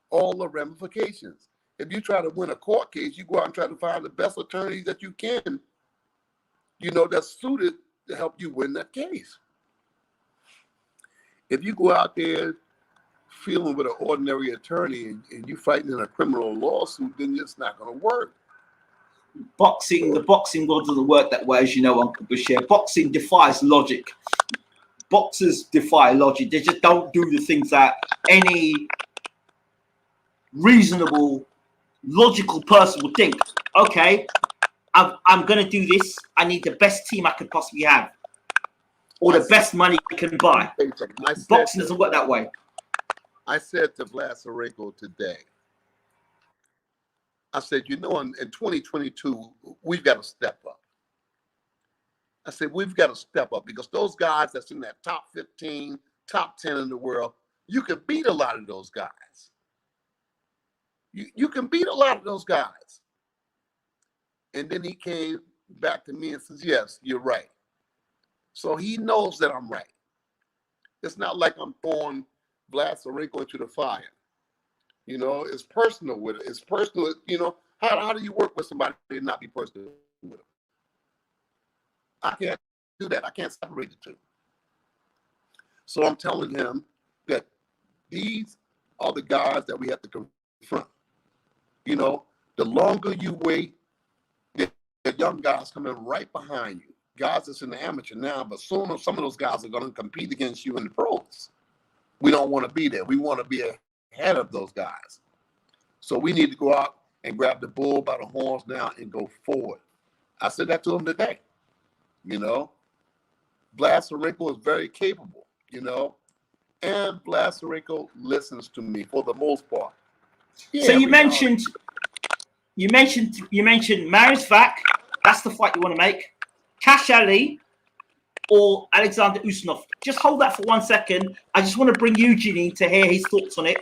all the ramifications. If you try to win a court case, you go out and try to find the best attorneys that you can, you know, that's suited to help you win that case. If you go out there feeling with an ordinary attorney and you fighting in a criminal lawsuit, then it's not going to work. The boxing world doesn't work that way, as you know, Uncle Bashir. Boxing defies logic. Boxers defy logic. They just don't do the things that any reasonable, logical person would think. Okay, I'm going to do this. I need the best team I could possibly have, or the best money I can buy. Boxing doesn't work that way. I said to Vlad Sarenko today, I said, you know, in 2022, we've got to step up. I said, we've got to step up because those guys that's in that top 15, top 10 in the world, you can beat a lot of those guys. You can beat a lot of those guys. And then he came back to me and says, yes, you're right. So he knows that I'm right. It's not like I'm throwing Vlad Sarenko into the fire. You know, it's personal with it. It's personal. You know, how do you work with somebody and not be personal with them? I can't do that. I can't separate the two. So I'm telling him that these are the guys that we have to confront. You know, the longer you wait, the young guys coming right behind you. Guys that's in the amateur now, but soon some of those guys are going to compete against you in the pros. We don't want to be there. We want to be ahead of those guys. So we need to go out and grab the bull by the horns now and go forward. I said that to him today. You know, Vlad Sarenko is very capable, you know, and Vlad Sarenko listens to me for the most part. Yeah, so you mentioned Marius Vac. That's the fight you want to make. Cash Ali or Alexander Usmanov. Just hold that for 1 second. I just want to bring Eugene in to hear his thoughts on it,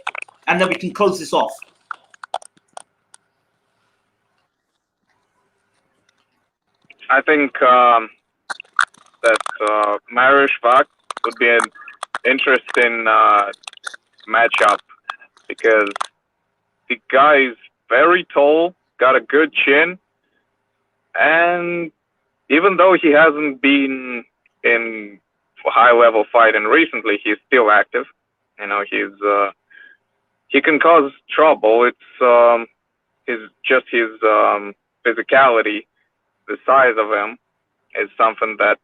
and then we can close this off. I think that Marius Vac would be an interesting matchup because the guy is very tall, got a good chin, And even though he hasn't been in high-level fighting recently, he's still active. You know, he can cause trouble. It's his physicality, the size of him, is something that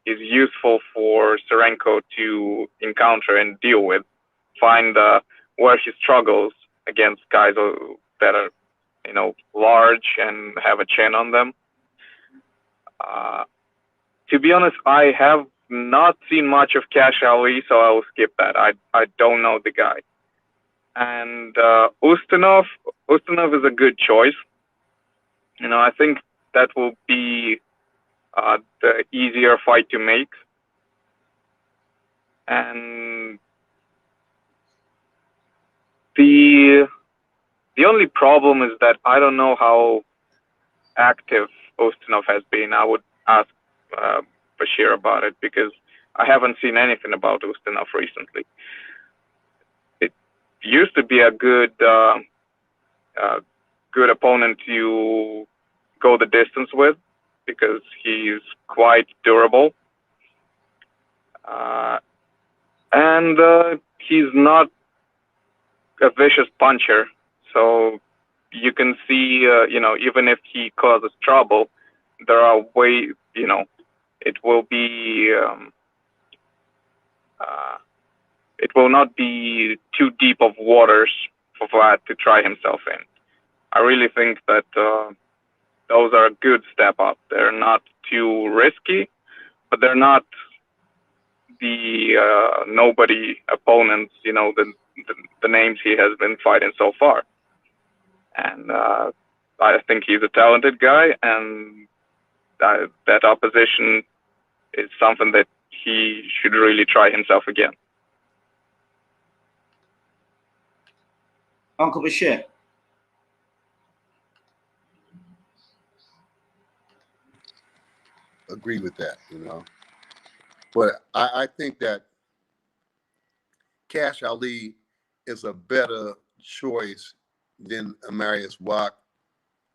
is useful for Serenko to encounter and deal with. Find where he struggles against guys that are, you know, large and have a chin on them. To be honest, I have not seen much of Cash Ali, so I will skip that. I don't know the guy. And Ustinov is a good choice. You know, I think that will be the easier fight to make. And the only problem is that I don't know how active Ustinov has been. I would ask Bashir about it, because I haven't seen anything about Ustinov recently. It used to be a good opponent to go the distance with, because he's quite durable, and he's not a vicious puncher. So you can see, you know, even if he causes trouble, there are ways, you know, it will be, it will not be too deep of waters for Vlad to try himself in. I really think that those are a good step up. They're not too risky, but they're not the nobody opponents, you know, the names he has been fighting so far. And I think he's a talented guy, and that opposition is something that he should really try himself again. Uncle Bashir. Agree with that, you know. But I think that Cash Ali is a better choice than Marius Wack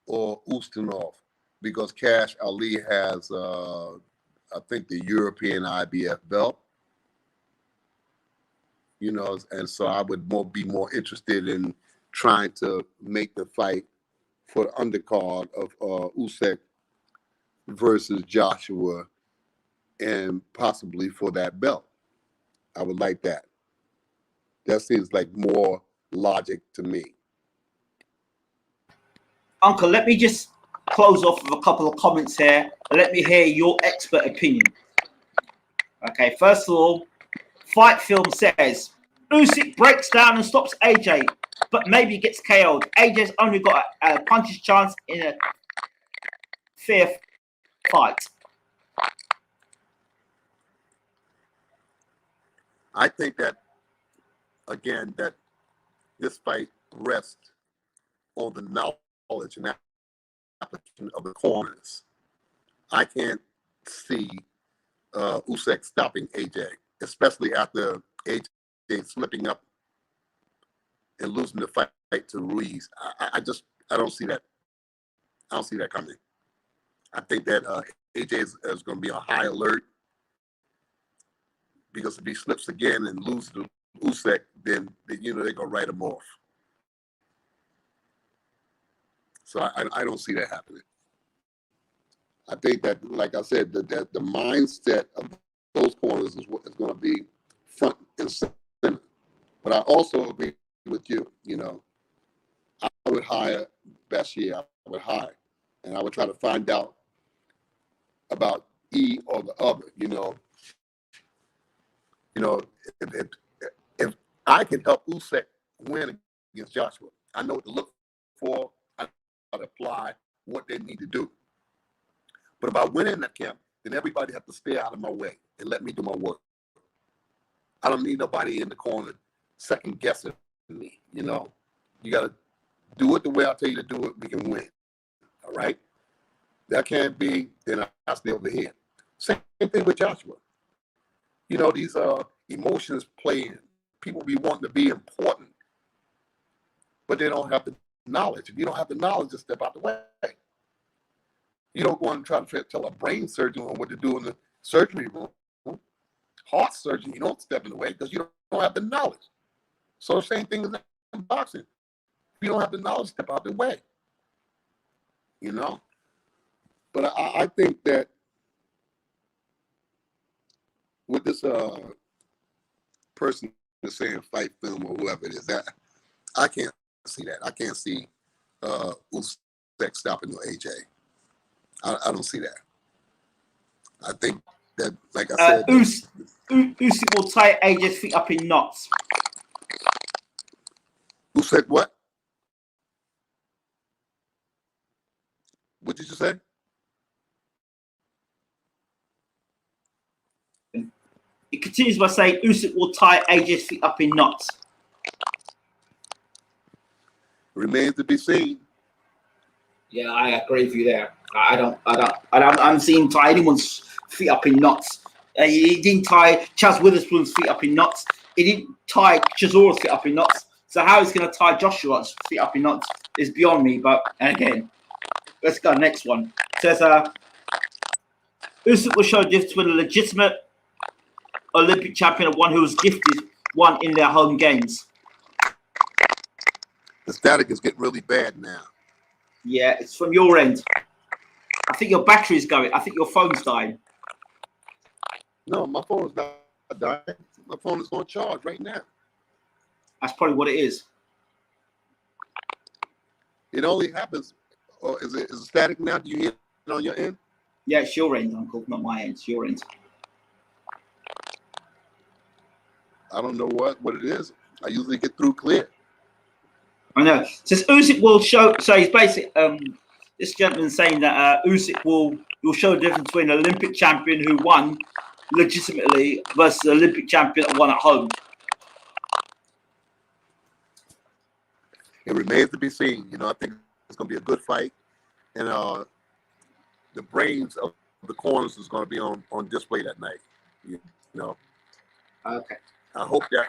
or Ustinov, because Cash Ali has, I think, the European IBF belt. You know, and so I would be more interested in trying to make the fight for the undercard of Usyk versus Joshua, and possibly for that belt. I would like that. That seems like more logic to me. Uncle, let me just close off with a couple of comments here. Let me hear your expert opinion. Okay, first of all, Fight Film says Usyk breaks down and stops AJ, but maybe gets KO'd. AJ's only got a puncher's chance in a fair fight. I think that, again, that this fight rests on the knowledge and application of the corners. I can't see Usyk stopping AJ, especially after AJ slipping up and losing the fight to Ruiz. I don't see that. I don't see that coming. I think that AJ is going to be on high alert, because if he slips again and loses to Usyk, then you know they're going to write him off. So I don't see that happening. I think that, like I said, that the mindset of those corners is going to be front and center. But I also agree with you. You know, I would hire Bashir. I would hire, and I would try to find out about E or the other. You know, if I can help Usyk win against Joshua, I know what to look for. I know how to apply what they need to do. But if I win in that camp, then everybody has to stay out of my way and let me do my work. I don't need nobody in the corner second guessing me. You know, you got to do it the way I tell you to do it. We can win. All right. That can't be. Then I stay over here. Same thing with Joshua. You know, these emotions playing. People be wanting to be important, but they don't have the knowledge. If you don't have the knowledge, just step out the way. You don't go and try to tell a brain surgeon what to do in the surgery room. Heart surgeon, you don't step in the way because you don't have the knowledge. So the same thing as in boxing. If you don't have the knowledge, step out the way. You know? But I think that with this person that's saying fight film or whoever it is, that I can't see that. I can't see Usyk stopping no AJ. I don't see that. I think that, like I said, Usyk will tie AJ's feet up in knots. Usyk what? What did you say? It continues by saying Usyk will tie AJ's feet up in knots. Remains to be seen. Yeah, I agree with you there. I'm seeing tie anyone's feet up in knots. He didn't tie Chaz Witherspoon's feet up in knots. He didn't tie Chisora's feet up in knots. So how he's going to tie Joshua's feet up in knots is beyond me. But and again, let's go next one. It says Usyk will show the difference between a legitimate Olympic champion and one who was gifted one in their home games. The static is getting really bad now. Yeah, it's from your end. I think your battery's going. I think your phone's dying. No, my phone is not dying. My phone is on charge right now. That's probably what it is. It only happens. Or is it static now? Do you hear it on your end? Yeah, it's your end, Uncle, not my end. It's your end. I don't know what it is. I usually get through clear. I know. It says Usyk will show. So he's basically this gentleman saying that Usyk will show the difference between an Olympic champion who won legitimately versus an Olympic champion that won at home. It remains to be seen. You know, I think it's going to be a good fight, and the brains of the corners is going to be on display that night. You know. Okay. I hope that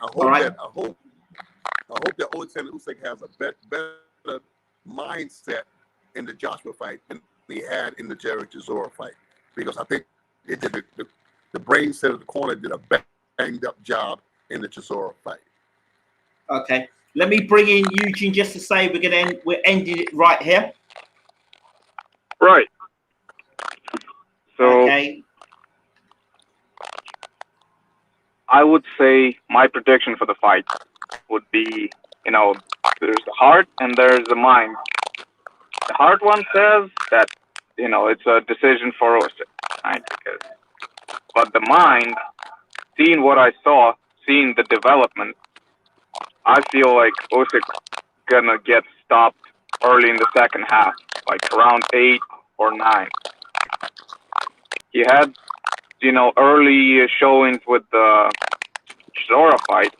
Alexander Usyk has a better mindset in the Joshua fight than he had in the Jerry Chisora fight, because I think it did the brain set of the corner did a banged up job in the Chisora fight. Okay. Let me bring in Eugene just to say we're ending it right here. Right. So Okay. I would say my prediction for the fight would be, you know, there's the heart and there's the mind. The heart one says that, you know, it's a decision for Usyk, right? But the mind, seeing what I saw, seeing the development, I feel like Usyk gonna get stopped early in the second half, like around 8 or 9. He had, you know, early showings with the Chisora fight,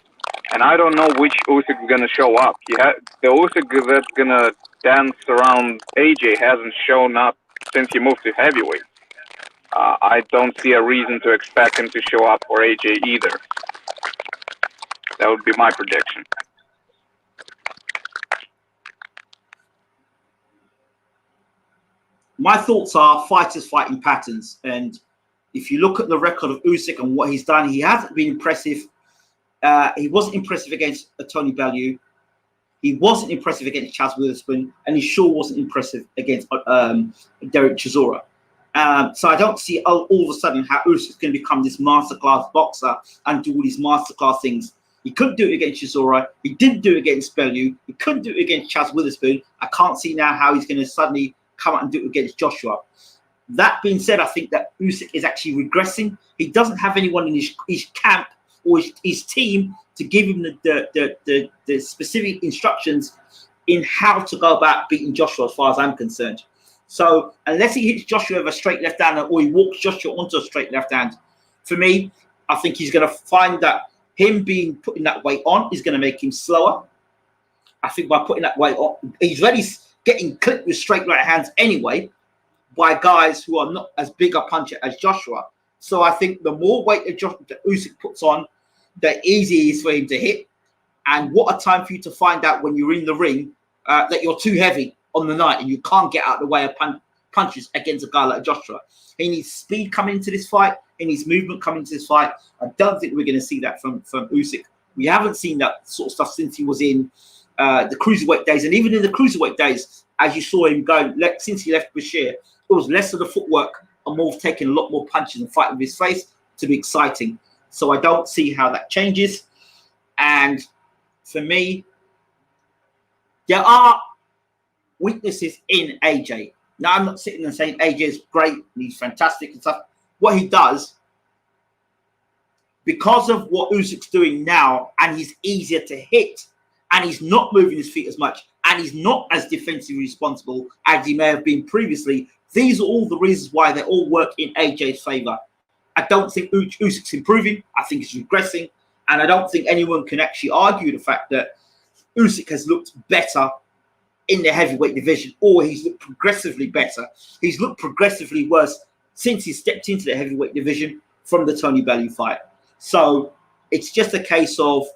and I don't know which Usyk is gonna show up. The Usyk that's gonna dance around AJ hasn't shown up since he moved to heavyweight. I don't see a reason to expect him to show up for AJ either. That would be my prediction. My thoughts are fighters fighting patterns, and if you look at the record of Usyk and what he's done, he hasn't been impressive. He wasn't impressive against Tony Bellew. He wasn't impressive against Chaz Witherspoon, and he sure wasn't impressive against Derek Chisora. So I don't see all of a sudden how Usyk's going to become this masterclass boxer and do all these masterclass things. He couldn't do it against Chisora. He didn't do it against Bellew. He couldn't do it against Chaz Witherspoon. I can't see now how he's going to suddenly come out and do it against Joshua. That being said, I think that Usyk is actually regressing. He doesn't have anyone in his camp or his team to give him the specific instructions in how to go about beating Joshua, as far as I'm concerned. So unless he hits Joshua with a straight left hand or he walks Joshua onto a straight left hand, for me, I think he's going to find that him putting that weight on is going to make him slower. I think by putting that weight on, he's already getting clipped with straight right hands anyway by guys who are not as big a puncher as Joshua. So I think the more weight that Usyk puts on, the easier it is for him to hit. And what a time for you to find out when you're in the ring that you're too heavy on the night and you can't get out of the way punches against a guy like Joshua. He needs speed coming into this fight. He needs movement coming into this fight. I don't think we're going to see that from Usyk. We haven't seen that sort of stuff since he was in the cruiserweight days. And even in the cruiserweight days, as you saw him go, since he left Bashir, it was less of the footwork and more of taking a lot more punches and fighting with his face to be exciting. So I don't see how that changes. And for me, there are weaknesses in AJ. Now, I'm not sitting and saying AJ is great and he's fantastic and stuff. What he does, because of what Usyk's doing now, and he's easier to hit, and he's not moving his feet as much, and he's not as defensively responsible as he may have been previously, these are all the reasons why they all work in AJ's favor. I don't think Usyk's improving. I think he's regressing. And I don't think anyone can actually argue the fact that Usyk has looked better in the heavyweight division, or he's looked progressively better. He's looked progressively worse since he stepped into the heavyweight division from the Tony Bellew fight. So it's just a case of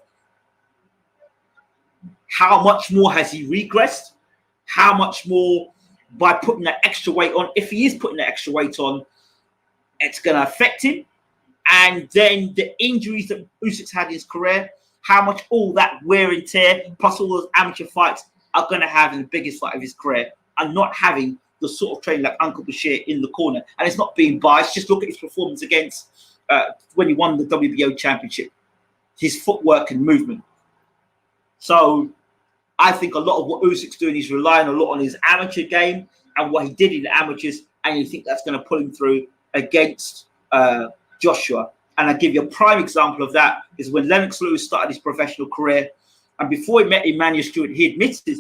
how much more has he regressed? How much more by putting that extra weight on? If he is putting that extra weight on, it's going to affect him. And then the injuries that Usyk's had in his career, how much all that wear and tear, plus all those amateur fights, are going to have in the biggest fight of his career, and not having the sort of training like Uncle Bashir in the corner. And it's not being biased. Just look at his performance against when he won the WBO championship, his footwork and movement. So I think a lot of what Usyk's doing is relying a lot on his amateur game and what he did in the amateurs, and you think that's going to pull him through against Joshua. And I'll give you a prime example of that is when Lennox Lewis started his professional career, and before he met Emmanuel Stewart, he admitted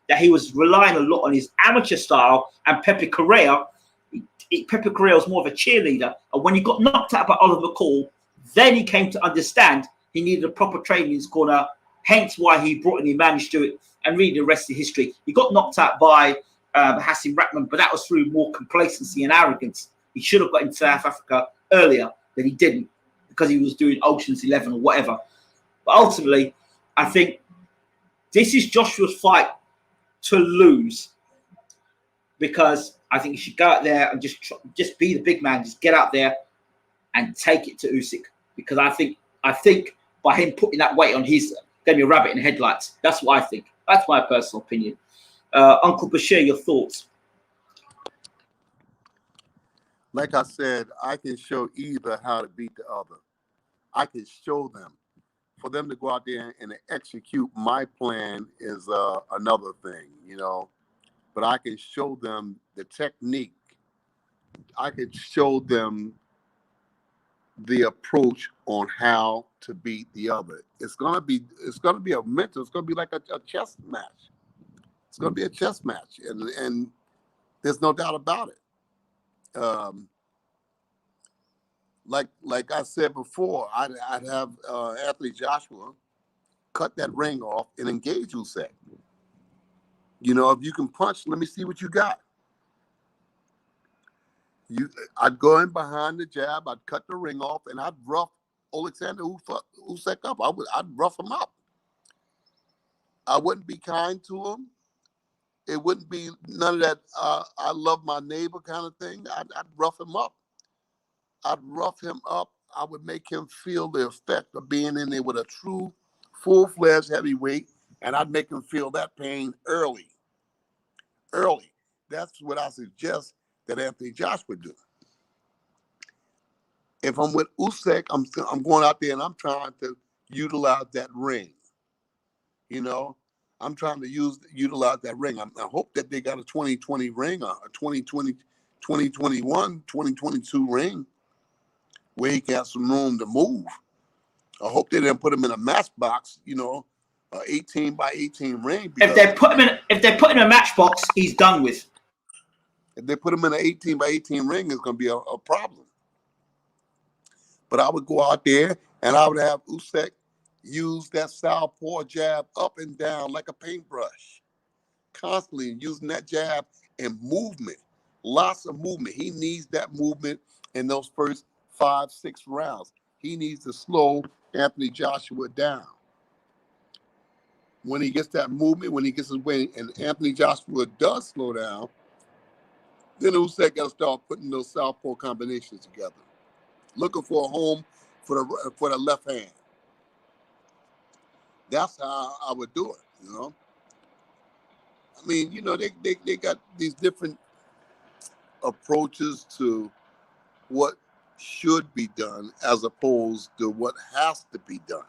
that he was relying a lot on his amateur style, and Pepe Correa was more of a cheerleader. And when he got knocked out by Oliver McCall, then he came to understand he needed a proper training in his corner, hence why he brought in Emmanuel Stewart, and really the rest of history. He got knocked out by Hasim Rahman, but that was through more complacency and arrogance. He should have got into South Africa earlier, but he didn't because he was doing Ocean's 11 or whatever. But ultimately, I think this is Joshua's fight to lose, because I think he should go out there and just be the big man, just get out there and take it to Usyk, because I think by him putting that weight on, he's going to be a rabbit in the headlights. That's what I think. That's my personal opinion. Uncle Bashir, your thoughts? Like I said, I can show either how to beat the other. I can show them. For them to go out there and execute my plan is another thing, you know. But I can show them the technique. I can show them the approach on how to beat the other. It's gonna be a mental. It's gonna be like a chess match. It's gonna be a chess match, and there's no doubt about it. Like I said before, I'd have Anthony Joshua cut that ring off and engage Usyk. You know, if you can punch, let me see what you got. I'd go in behind the jab, I'd cut the ring off, and I'd rough Alexander Usyk up. I'd rough him up. I wouldn't be kind to him. It wouldn't be none of that I love my neighbor kind of thing. I'd rough him up. I'd rough him up. I would make him feel the effect of being in there with a true, full-fledged heavyweight, and I'd make him feel that pain early. Early. That's what I suggest that Anthony Joshua do. If I'm with Usyk, I'm going out there and I'm trying to utilize that ring. You know, I'm trying to utilize that ring. I hope that they got a 2020 ring, a 2020, 2021, 2022 ring, where he can have some room to move. I hope they didn't put him in a matchbox, you know, 18 by 18 ring. If they put him in a matchbox, he's done with. If they put him in an 18 by 18 ring, it's going to be a problem. But I would go out there and I would have Usyk use that southpaw jab up and down like a paintbrush, constantly using that jab and movement, lots of movement. He needs that movement in those first 5-6 rounds. He needs to slow Anthony Joshua down. When he gets that movement, when he gets his way, and Anthony Joshua does slow down, Then Usyk got to start putting those southpaw combinations together, looking for a home for the left hand. That's how I would do it, you know. I mean, you know, they got these different approaches to what should be done as opposed to what has to be done.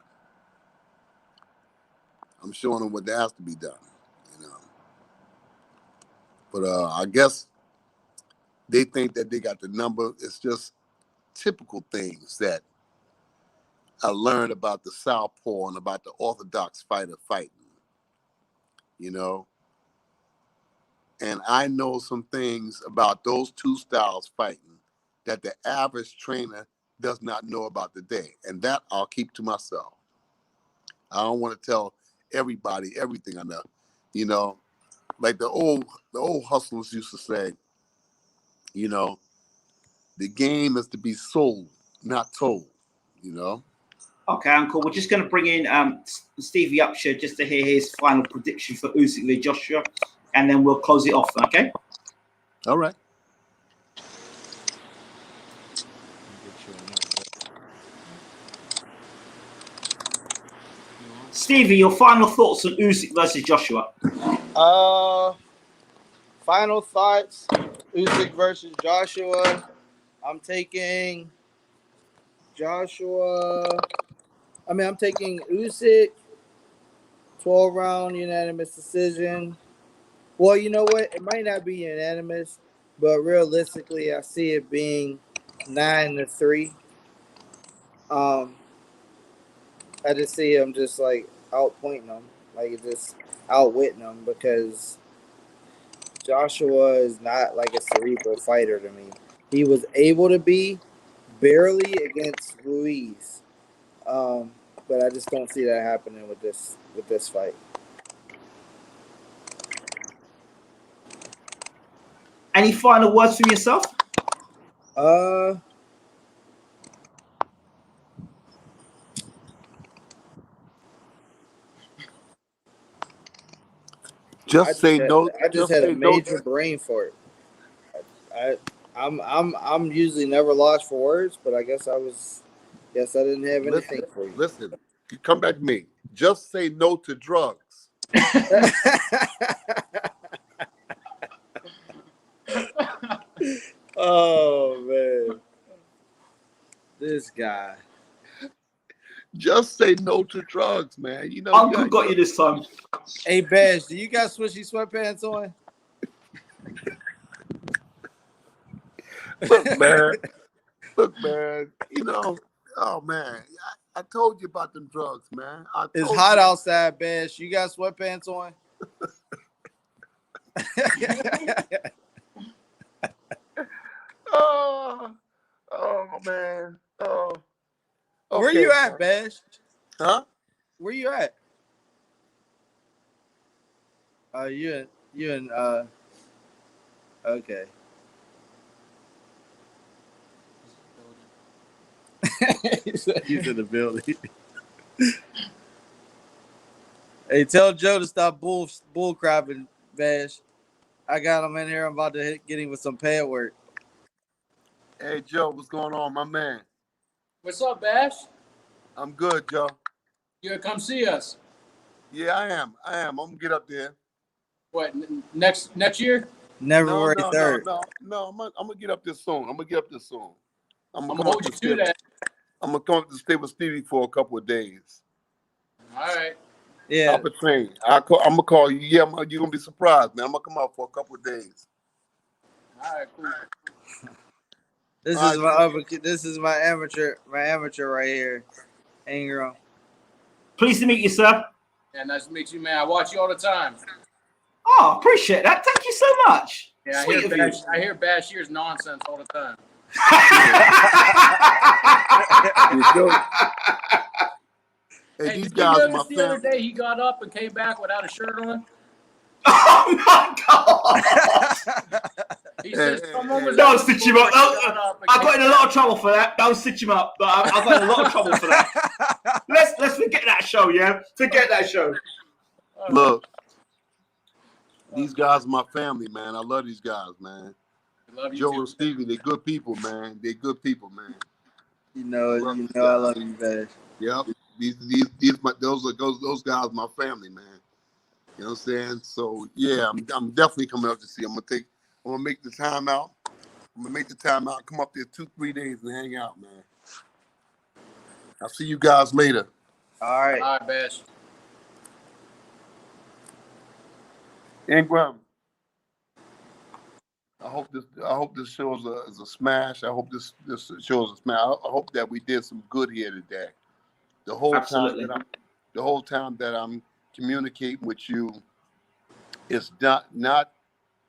I'm showing them what has to be done, you know. But I guess they think that they got the number. It's just typical things that I learned about the southpaw and about the orthodox fighter fighting, you know. And I know some things about those two styles fighting that the average trainer does not know about today. And that I'll keep to myself. I don't want to tell everybody everything I know. You know, like the old hustlers used to say, you know, the game is to be sold, not told, you know. Okay, Uncle. We're just going to bring in Stevie Upshur just to hear his final prediction for Usyk v Joshua, and then we'll close it off. Okay. All right. Stevie, your final thoughts on Usyk versus Joshua? Final thoughts. Usyk versus Joshua. I'm taking Joshua. I'm taking Usyk. 12-round unanimous decision. Well, you know what? It might not be unanimous, but realistically, I see it being 9-3. I just see him just like outpointing them, like just outwitting them, because Joshua is not like a cerebral fighter to me. He was able to be barely against Ruiz, but I just don't see that happening with this fight. Any final words from yourself? Just say no. I just had a major brain fart. I'm usually never lost for words, but I guess I didn't have anything for you. Listen, you come back to me. Just say no to drugs. Oh man, this guy. Just say no to drugs, man. You know, Uncle got you this time. Hey Bash, do you got swishy sweatpants on? Look, man. You know, oh man, I told you about them drugs, man. It's hot outside, Bash. You got sweatpants on? Oh man. Oh. Okay. Where you at, Bash? Huh? Where you at? You in okay. He's in the building. Hey, tell Joe to stop bull crapping, Bash. I got him in here. I'm about to get him with some pad work. Hey Joe, what's going on, my man? What's up, Bash? I'm good, Joe. You gonna come see us? Yeah, I am. I'm gonna get up there. What, next year? February 3rd. No. I'm gonna get up there soon. I'm gonna hold you to that. I'm gonna come up to stay with Stevie for a couple of days. All right. Yeah. Up a train. I'm gonna call you. Yeah, you're gonna be surprised, man. I'm gonna come out for a couple of days. All right, cool. This is my amateur right here. Ingram. Pleased to meet you, sir. Yeah, nice to meet you, man. I watch you all the time. Oh, appreciate that. Thank you so much. Yeah, Sweet of you. I hear Bashir's nonsense all the time. Hey, these did guys you are my notice the other family. day he got up and came back without a shirt on? Oh my God! He says someone was. Don't stitch him up. I got in a lot of trouble for that. Don't stitch him up. But I got in a lot of trouble for that. Let's forget that show. Yeah, forget that show. Look, these guys are my family, man. I love these guys, man. Love you Joe too. and Stevie, they're good people, man. They're good people, man. You know, I love you, Bash. Yep. Those guys, my family, man. You know what I'm saying? So yeah, I'm definitely coming up to see. I'm gonna make the time out. Come up there 2-3 days and hang out, man. I'll see you guys later. All right. All right, Bash. Ingram. I hope this show is a smash. I hope this show is a smash. I hope that we did some good here today. The whole time that I'm communicating with you, it's not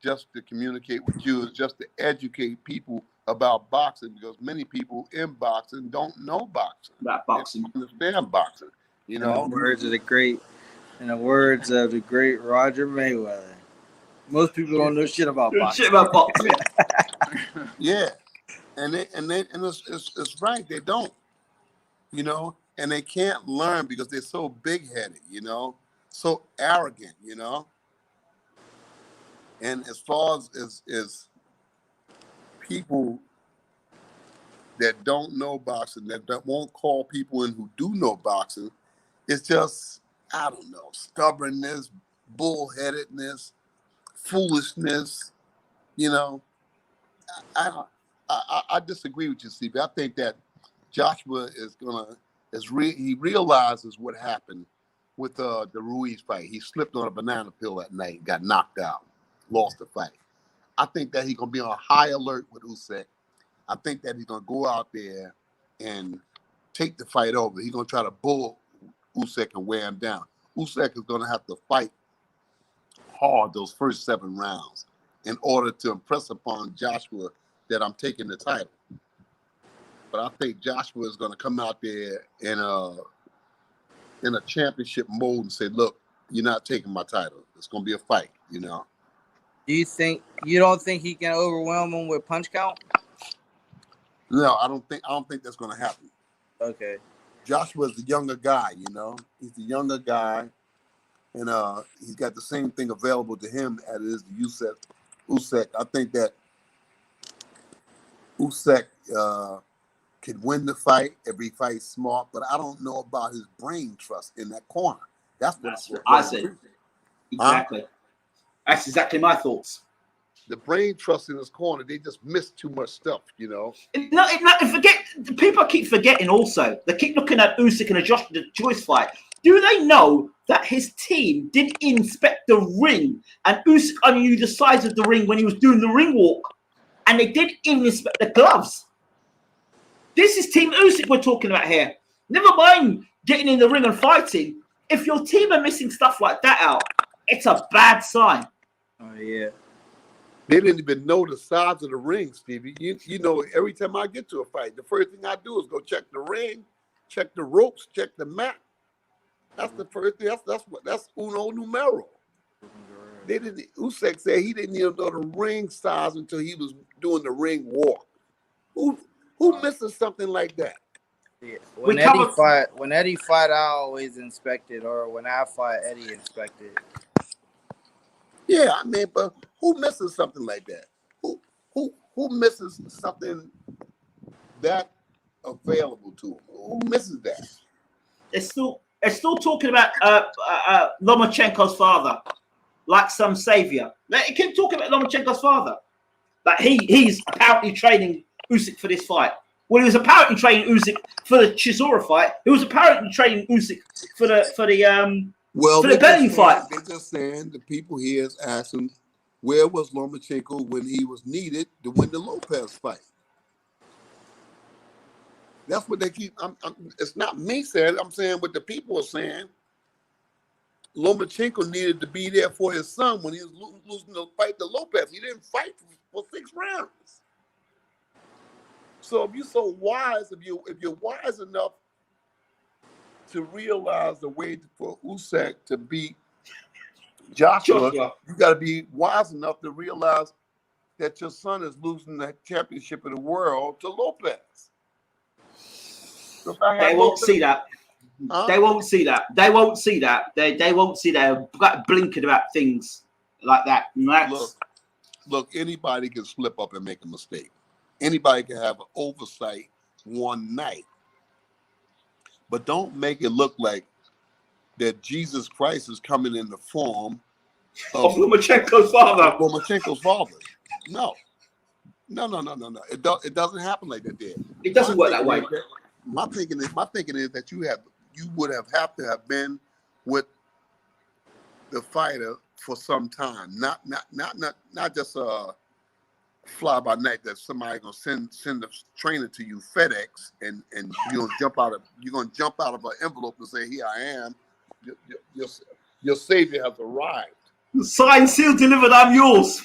just to communicate with you, it's just to educate people about boxing, because many people in boxing don't know boxing. About boxing. They don't understand boxing. You know, In the words of the great Roger Mayweather. Most people don't know shit about boxing. Shit about boxing. yeah, and it's right. They don't, you know, and they can't learn because they're so big-headed, you know, so arrogant, you know. And as far as people that don't know boxing, that won't call people in who do know boxing, it's just, I don't know, stubbornness, bullheadedness, foolishness, you know. I disagree with you, Stevie. I think that Joshua he realizes what happened with the Ruiz fight. He slipped on a banana peel that night, got knocked out, lost the fight. I think that he's gonna be on high alert with Usyk. I think that he's gonna go out there and take the fight over. He's gonna try to bull Usyk and wear him down. Usyk is gonna have to fight hard those first 7 rounds in order to impress upon Joshua that I'm taking the title. But I think Joshua is going to come out there in a championship mode and say, "Look, you're not taking my title. It's going to be a fight," you know. You don't think he can overwhelm him with punch count? No, I don't think that's going to happen. Okay. Joshua's the younger guy, you know. He's the younger guy, and he's got the same thing available to him as it is to Usyk. I think that Usyk could win the fight if he fights smart, but I don't know about his brain trust in that corner. That's what I say. Exactly. That's exactly my thoughts. The brain trust in his corner, they just miss too much stuff, you know. People keep forgetting also. They keep looking at Usyk and the Joyce fight. Do they know that his team didn't inspect the ring, and Usyk only knew the size of the ring when he was doing the ring walk, and they didn't even inspect the gloves? This is Team Usyk we're talking about here. Never mind getting in the ring and fighting. If your team are missing stuff like that out, it's a bad sign. Oh yeah. They didn't even know the size of the ring, Stevie. You know, every time I get to a fight, the first thing I do is go check the ring, check the ropes, check the mat. That's the first thing. That's uno numero. Usyk said he didn't even know the ring size until he was doing the ring walk. Who misses something like that? Yeah. When Eddie fight, I always inspect it, or when I fight, Eddie inspect it. Yeah, I mean, but who misses something like that? Who misses something that available to him? Who misses that? It's still talking about Lomachenko's father, like some savior. They keep talking about Lomachenko's father, like he's apparently training Usyk for this fight. Well, he was apparently training Usyk for the Chisora fight. He was apparently training Usyk for the Benny fight. They're just saying the people here is asking, where was Lomachenko when he was needed to win the Lopez fight? That's what they keep. It's not me saying. I'm saying what the people are saying. Lomachenko needed to be there for his son when he was losing the fight to Lopez. He didn't fight for 6 rounds. So if you're so wise, if you're wise enough to realize the way for Usyk to beat Joshua, you got to be wise enough to realize that your son is losing the championship of the world to Lopez. So they won't see that. Huh? They won't see that. They won't see that. They won't see that blinking about things like that. Look, look, anybody can slip up and make a mistake. Anybody can have an oversight one night. But don't make it look like that Jesus Christ is coming in the form Of Lomachenko's father. Lomachenko's father. No. It doesn't happen like that there. It doesn't work that way. My thinking is that you would have to have been with the fighter for some time. Not just fly by night that somebody gonna send the trainer to you FedEx and you're gonna jump out of an envelope and say, here I am. Your savior has arrived. Signed, sealed, delivered, I'm yours.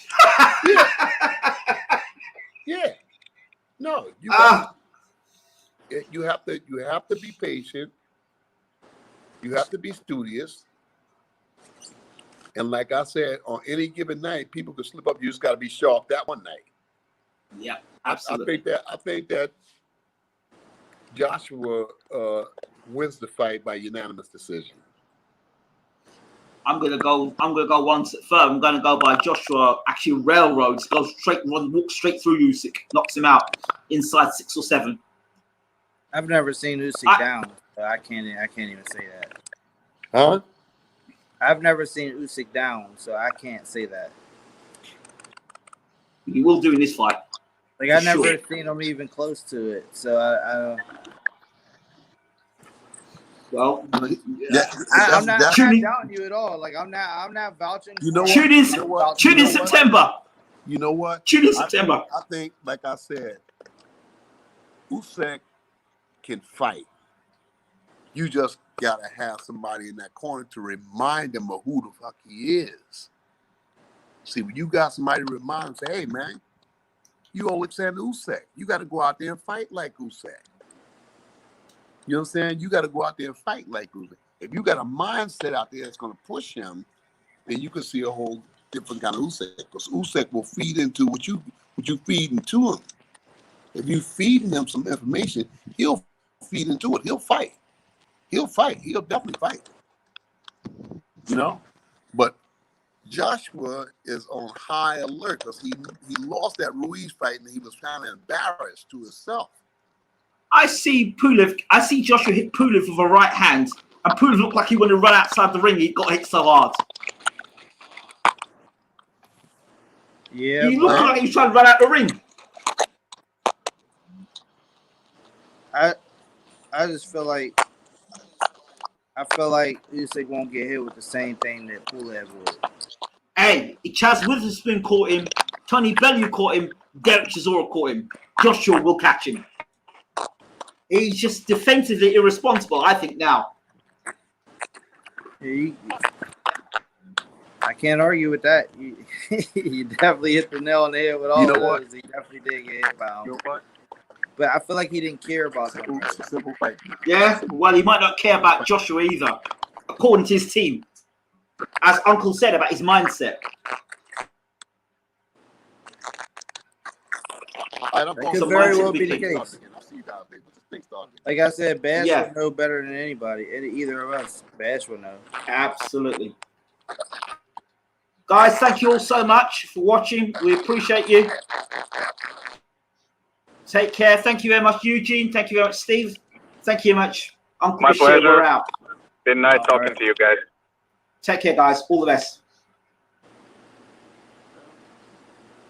Yeah. No, you have to be patient. You have to be studious. And like I said, on any given night, people can slip up. You just got to be sharp that one night. Yeah, absolutely. I think that Joshua wins the fight by unanimous decision. I'm gonna go one step further. I'm gonna go by Joshua. Actually, railroads, walk straight through Usyk, knocks him out inside 6 or 7. I've never seen Usyk down, so I can't even say that. Huh? I've never seen Usyk down, so I can't say that. He will do in this fight. Like I never seen him even close to it, so I well, I'm not doubting you at all. Like I'm not vouching. You know what? Tune in September. You know what? Tune in September. I think, like I said, Usyk can fight. You just gotta have somebody in that corner to remind him of who the fuck he is. See, when you got somebody to remind him, say, hey man, you Alexander Usyk. You gotta go out there and fight like Usyk. You know what I'm saying? You gotta go out there and fight like Usyk. If you got a mindset out there that's gonna push him, then you can see a whole different kind of Usyk. Because Usyk will feed into what you feed into him. If you feeding him some information, he'll feed into it. He'll fight. He'll definitely fight. You know? But Joshua is on high alert because he lost that Ruiz fight and he was kind of embarrassed to himself. I see Joshua hit Pulev with a right hand, and Pulev looked like he wanted to run outside the ring. He got hit so hard. Yeah, he looked like he was trying to run out the ring. I just feel like Usyk won't get hit with the same thing that Pulev would. Hey, Chaz Witherspoon caught him, Tony Bellew caught him, Derek Chisora caught him. Joshua will catch him. He's just defensively irresponsible, I think, now. I can't argue with that. You definitely hit the nail on the head with all of those. He definitely did get hit by him. You know what? But I feel like he didn't care about that. It's a simple fight. Yeah, well, he might not care about Joshua either, according to his team. As Uncle said about his mindset. That could very well be the case. Like I said, Bash would know better than anybody. Either of us, Bash would know. Absolutely. Guys, thank you all so much for watching. We appreciate you. Take care. Thank you very much, Eugene. Thank you very much, Steve. Thank you very much, Uncle. My Bashir. pleasure. We're out. Been nice talking to you guys. Take care, guys. All the best.